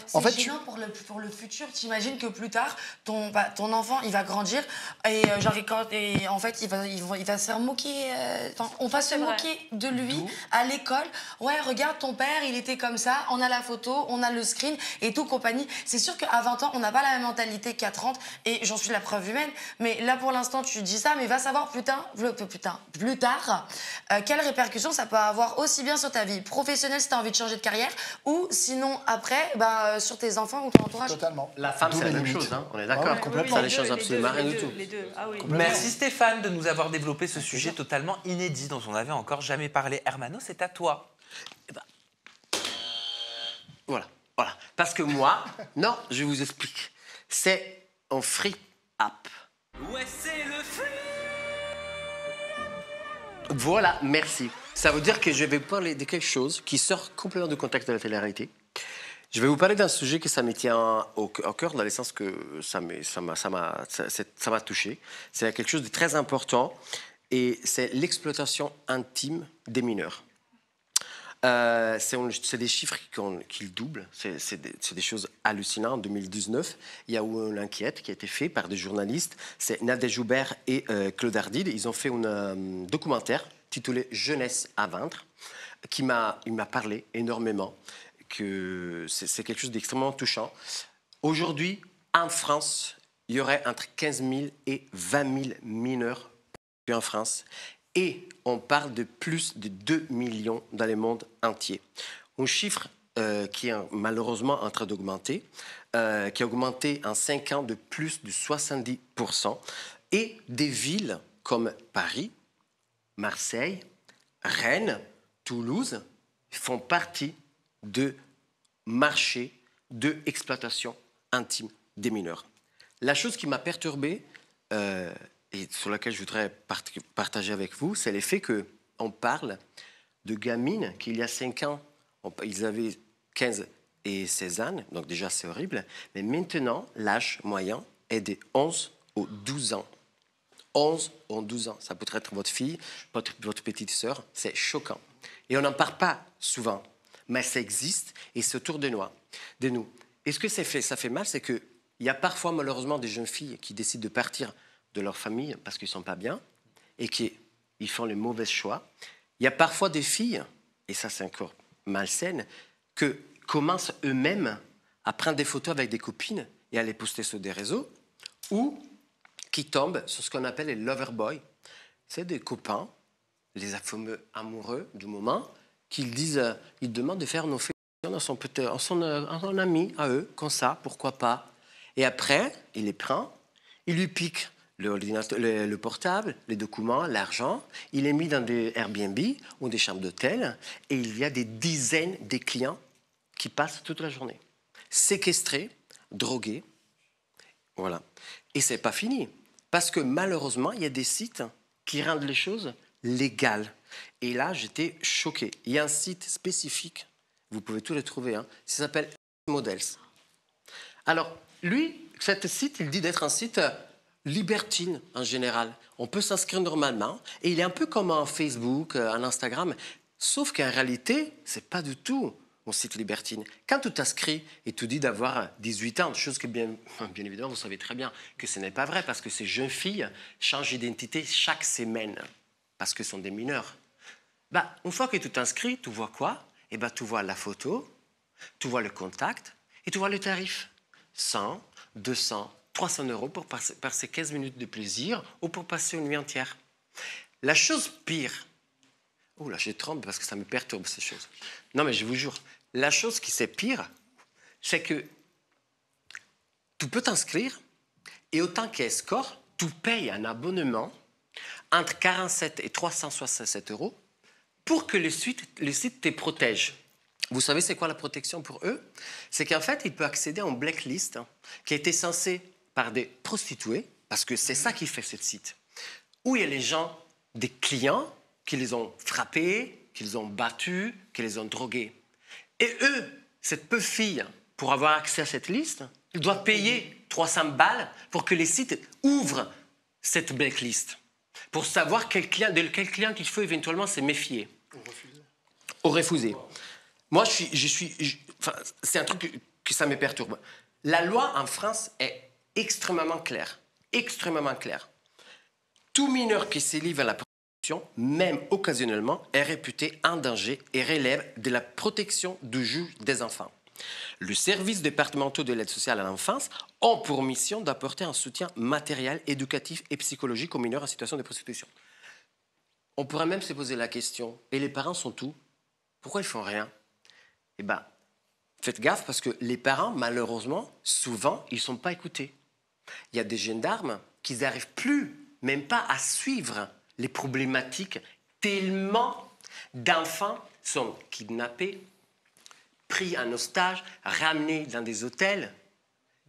C'est gênant pour le futur. T'imagines que plus tard, ton enfant, il va grandir et en fait, il va se faire moquer. On va se moquer de lui à l'école. Ouais, regarde, ton père, il était comme ça. On a la photo, on a le screen et tout compagnie. C'est sûr qu'à 20 ans, on n'a pas la même mentalité qu'à 30 et j'en suis la preuve humaine. Mais là, pour l'instant, tu dis ça, mais va savoir plus tard, quelles répercussions ça peut avoir aussi bien sur ta vie professionnelle si tu as envie de changer de carrière ou sinon après, sur tes enfants ou ton entourage. Totalement. La femme, c'est la même chose, hein, on est d'accord. Complètement. Ça ne change absolument rien du tout. Merci Stéphane de nous avoir développé ce sujet totalement inédit dont on n'avait encore jamais parlé. Hermano, c'est à toi. Voilà. Parce que moi, non, je vous explique. C'est en free app. Ouais, c'est le free. Voilà, merci. Ça veut dire que je vais parler de quelque chose qui sort complètement du contexte de la télé-réalité. Je vais vous parler d'un sujet que ça me tient au cœur, dans le sens que ça m'a touché. C'est quelque chose de très important et c'est l'exploitation intime des mineurs. C'est des chiffres qui doublent, c'est des choses hallucinantes. En 2019, il y a eu une enquête qui a été faite par des journalistes, c'est Nadia Joubert et Claude Ardide. Ils ont fait un documentaire titulé « Jeunesse à vaincre » il m'a parlé énormément, que c'est quelque chose d'extrêmement touchant. Aujourd'hui, en France, il y aurait entre 15 000 et 20 000 mineurs en France. Et on parle de plus de 2 millions dans le monde entier. Un chiffre qui est malheureusement en train d'augmenter, qui a augmenté en 5 ans de plus de 70%. Et des villes comme Paris, Marseille, Rennes, Toulouse font partie de marché d'exploitation intime des mineurs. La chose qui m'a perturbé et sur laquelle je voudrais partager avec vous, c'est le fait qu'on parle de gamines qui, il y a 5 ans, ils avaient 15 et 16 ans, donc déjà c'est horrible, mais maintenant, l'âge moyen est de 11 ou 12 ans. 11 ou 12 ans, ça peut être votre fille, votre petite sœur, c'est choquant. Et on n'en parle pas souvent, mais ça existe et c'est autour de nous. Et ce que ça fait mal, c'est qu'il y a parfois malheureusement des jeunes filles qui décident de partir de leur famille parce qu'ils ne sont pas bien et qu'ils font les mauvais choix. Il y a parfois des filles, et ça c'est encore malsaine, qui commencent eux-mêmes à prendre des photos avec des copines et à les poster sur des réseaux, ou qui tombent sur ce qu'on appelle les lover boys. C'est des copains, les fameux amoureux du moment, qui ils demandent de faire nos félicitations à son ami, à eux, comme ça, pourquoi pas. Et après, il les prend, il lui pique le portable, les documents, l'argent, il est mis dans des Airbnb ou des chambres d'hôtel et il y a des dizaines de clients qui passent toute la journée. Séquestrés, drogués, voilà. Et c'est pas fini, parce que malheureusement, il y a des sites qui rendent les choses légales. Et là, j'étais choqué. Il y a un site spécifique, vous pouvez tout le trouver, hein, ça s'appelle Models. Alors, lui, cet site, il dit d'être un site libertine en général. On peut s'inscrire normalement et il est un peu comme un Facebook, un Instagram, sauf qu'en réalité, c'est pas du tout un site libertine. Quand tu t'inscris et tu dis d'avoir 18 ans, chose que bien évidemment, vous savez très bien que ce n'est pas vrai parce que ces jeunes filles changent d'identité chaque semaine parce que ce sont des mineurs. Une fois que tu t'inscris, tu vois quoi? Tu vois la photo, tu vois le contact et tu vois le tarif. 100, 200, 300 € pour passer 15 minutes de plaisir ou pour passer une nuit entière. La chose pire, oh là, je tremble parce que ça me perturbe ces choses. Non mais je vous jure, la chose qui c'est pire, c'est que tu peux t'inscrire et autant qu'escorte, tu payes un abonnement entre 47 et 367 €, pour que le site te protège. Vous savez c'est quoi la protection pour eux? C'est qu'en fait, il peut accéder à une blacklist qui a été censée par des prostituées, parce que c'est ça qui fait ce site, où il y a les gens, des clients, qui les ont frappés, qui les ont battus, qui les ont drogués. Et eux, cette pauvre fille, pour avoir accès à cette liste, ils doivent payer 300 balles pour que les sites ouvrent cette blacklist, pour savoir de quel client il faut éventuellement se méfier. Ou refuser. Moi, c'est un truc que ça me perturbe. La loi en France est extrêmement claire. Extrêmement claire. Tout mineur qui se livre à la prostitution, même occasionnellement, est réputé en danger et relève de la protection du juge des enfants. Le service départemental de l'aide sociale à l'enfance ont pour mission d'apporter un soutien matériel, éducatif et psychologique aux mineurs en situation de prostitution. On pourrait même se poser la question, et les parents sont où? Pourquoi ils font rien? Eh bien, faites gaffe parce que les parents, malheureusement, souvent, ils ne sont pas écoutés. Il y a des gendarmes qui n'arrivent plus, même pas à suivre les problématiques, tellement d'enfants sont kidnappés, pris en otage, ramenés dans des hôtels.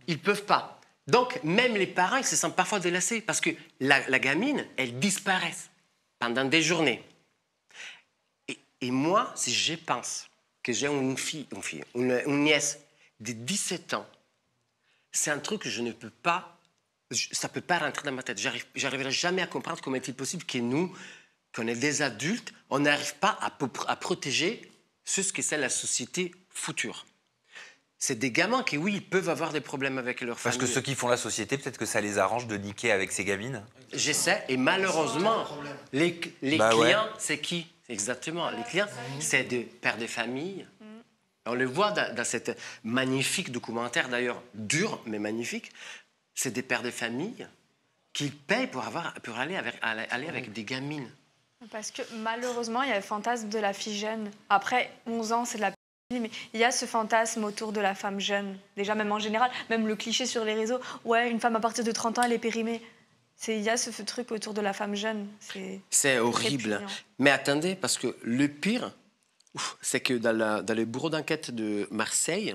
Ils ne peuvent pas. Donc, même les parents, ils se sentent parfois délaissés parce que la gamine, elle disparaît pendant des journées. Et moi, si je pense que j'ai une nièce de 17 ans, c'est un truc que je ne peux pas, ça ne peut pas rentrer dans ma tête. J'arriverai jamais à comprendre comment est-il possible que nous, qu'on est des adultes, on n'arrive pas à protéger ce que c'est la société future. C'est des gamins qui, oui, ils peuvent avoir des problèmes avec leur famille. Parce que ceux qui font la société, peut-être que ça les arrange de niquer avec ces gamines. J'essaie, et malheureusement, les clients, ouais. C'est qui? Exactement, les clients, c'est des pères de famille. On le voit dans cet magnifique documentaire, d'ailleurs dur, mais magnifique. C'est des pères de famille qui payent pour aller avec des gamines. Parce que malheureusement, il y a le fantasme de la fille jeune. Après 11 ans, c'est de la fille, mais il y a ce fantasme autour de la femme jeune. Déjà, même en général, même le cliché sur les réseaux, ouais, une femme à partir de 30 ans, elle est périmée. Il y a ce truc autour de la femme jeune. C'est horrible. Mais attendez, parce que le pire, c'est que dans le bureau d'enquête de Marseille,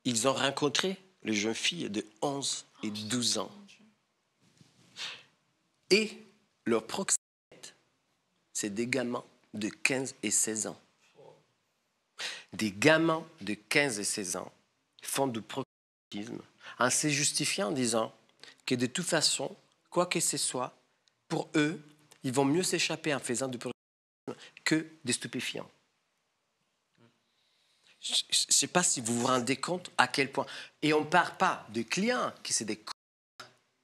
ils ont rencontré les jeunes filles de 11 et 12 ans. Et leur proxénète, c'est des gamins de 15 et 16 ans. Des gamins de 15 et 16 ans font du proxénétisme en se justifiant en disant que de toute façon, quoi que ce soit, pour eux, ils vont mieux s'échapper en faisant du proxénétisme que des stupéfiants. Je ne sais pas si vous vous rendez compte à quel point. Et on ne parle pas de clients qui sont des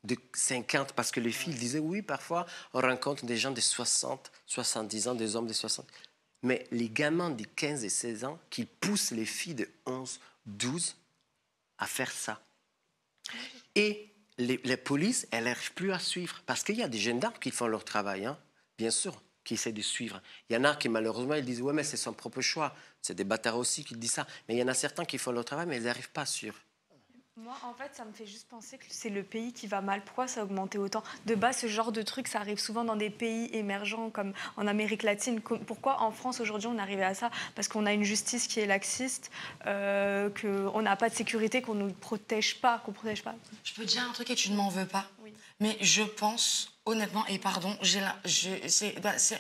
de 50, parce que les filles disaient, oui, parfois, on rencontre des gens de 60, 70 ans, des hommes de 60. Mais les gamins de 15 et 16 ans qui poussent les filles de 11, 12 à faire ça. Et les polices, elles n'arrivent plus à suivre. Parce qu'il y a des gendarmes qui font leur travail, hein, bien sûr, qui essaient de suivre. Il y en a qui, malheureusement, ils disent, ouais, mais c'est son propre choix. C'est des bâtards aussi qui disent ça. Mais il y en a certains qui font leur travail, mais ils n'arrivent pas à suivre. Moi, en fait, ça me fait juste penser que c'est le pays qui va mal. Pourquoi ça a augmenté autant? De base, ce genre de truc, ça arrive souvent dans des pays émergents comme en Amérique latine. Pourquoi en France, aujourd'hui, on est arrivé à ça? Parce qu'on a une justice qui est laxiste, qu'on n'a pas de sécurité, qu'on ne nous protège pas, Je peux te dire un truc et tu ne m'en veux pas. Oui. Mais je pense, honnêtement, et pardon,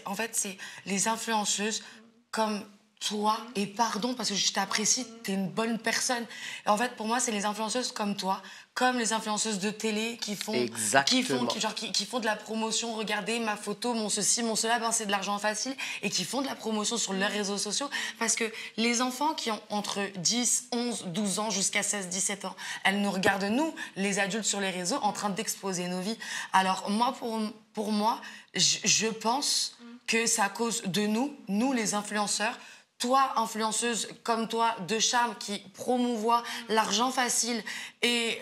en fait, c'est les influenceuses comme toi, et pardon parce que je t'apprécie, t'es une bonne personne. Et en fait, pour moi, c'est les influenceuses comme toi, comme les influenceuses de télé qui font de la promotion. Regardez ma photo, mon ceci, mon cela, ben c'est de l'argent facile, et qui font de la promotion sur leurs réseaux sociaux. Parce que les enfants qui ont entre 10, 11, 12 ans jusqu'à 16, 17 ans, elles nous regardent, nous, les adultes sur les réseaux, en train d'exposer nos vies. Alors moi, pour moi, je pense que c'est à cause de nous les influenceurs. Toi, influenceuse comme toi, de charme, qui promouvoit l'argent facile. Et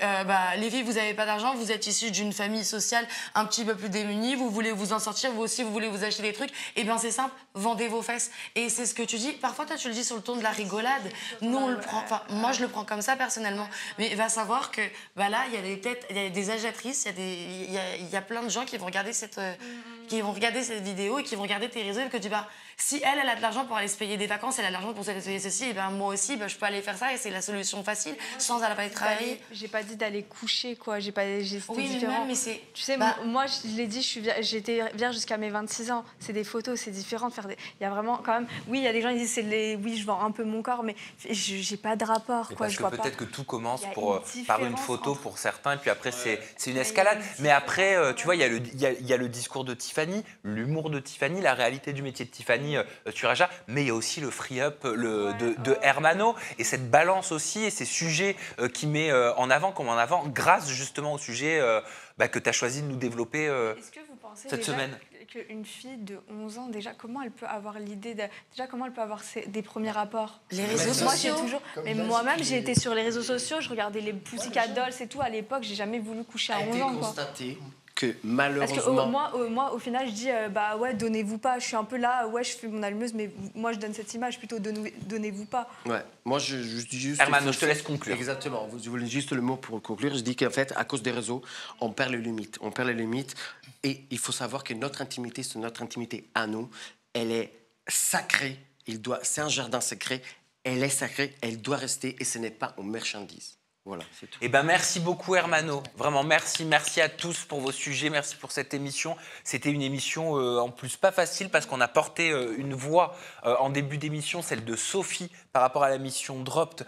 les filles, vous n'avez pas d'argent, vous êtes issues d'une famille sociale un petit peu plus démunie, vous voulez vous en sortir, vous aussi, vous voulez vous acheter des trucs. Et bien, c'est simple, vendez vos fesses. Et c'est ce que tu dis. Parfois, toi, tu le dis sur le ton de la rigolade. Nous, on le prend, moi, je le prends comme ça, personnellement. Mais va savoir que là, il y a des agiatrices, il y a plein de gens qui vont regarder qui vont regarder cette vidéo et qui vont regarder tes réseaux et que tu dis, bah, si elle a de l'argent pour aller se payer des vacances, elle a de l'argent pour se payer ceci, et ben moi aussi, je peux aller faire ça et c'est la solution facile, sans aller travailler. J'ai pas dit d'aller coucher, quoi. C'était oui, différent. Mais c'est... Tu sais, moi, je l'ai dit, j'étais vierge jusqu'à mes 26 ans. C'est des photos, c'est différent de faire des... Il y a vraiment, quand même... Oui, il y a des gens qui disent, oui, je vends un peu mon corps, mais j'ai pas de rapport, quoi. Parce que peut-être que tout commence par une photo pour certains, et puis après, c'est une escalade. Mais après, tu vois, il y a le discours de Tiffany, l'humour de Tiffany, la réalité du métier de Tiffany sur Aja, mais il y a aussi le free-up de Hermano, et cette balance aussi, et ces sujets qu'il met en avant, grâce justement au sujet que tu as choisi de nous développer cette semaine. Qu'une fille de 11 ans, déjà, comment elle peut avoir l'idée comment elle peut avoir des premiers rapports? Les réseaux sociaux. Mais moi-même, j'ai été sur les réseaux sociaux, je regardais les Pussycat Dolls et tout. À l'époque, j'ai jamais voulu coucher à 11 ans. Constaté que malheureusement... Parce que moi, au final, je dis, ouais, donnez-vous pas. Je suis un peu là, ouais, je fais mon allumeuse, mais moi, je donne cette image, plutôt donnez-vous pas. Ouais, moi, je dis juste... Hermano, je te laisse conclure. Exactement, je voulais juste le mot pour conclure. Je dis qu'en fait, à cause des réseaux, on perd les limites. Et il faut savoir que notre intimité, c'est notre intimité à nous. Elle est sacrée. C'est un jardin secret. Elle est sacrée. Elle doit rester. Et ce n'est pas une marchandise. Voilà, c'est tout. Eh ben, merci beaucoup, Hermano. Vraiment, merci à tous pour vos sujets. Merci pour cette émission. C'était une émission en plus pas facile parce qu'on a porté une voix en début d'émission, celle de Sophie, par rapport à la mission Dropped,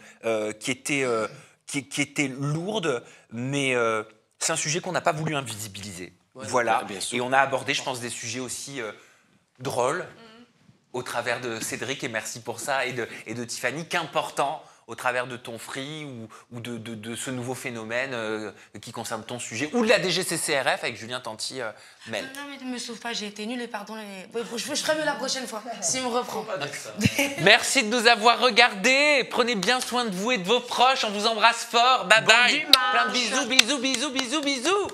qui était lourde, mais c'est un sujet qu'on n'a pas voulu invisibiliser. Ouais, voilà, et on a abordé, je pense, des sujets aussi drôles au travers de Cédric, et merci pour ça, et de Tiffany, qu'important au travers de ton free ou de ce nouveau phénomène qui concerne ton sujet, ou de la DGCCRF avec Julien Tanti, Mel. Non, mais ne me sauve pas, j'ai été nulle et pardon. Je ferai mieux la prochaine fois, si on me reprend. Merci de nous avoir regardés. Prenez bien soin de vous et de vos proches. On vous embrasse fort. Bye bye. Plein de bisous.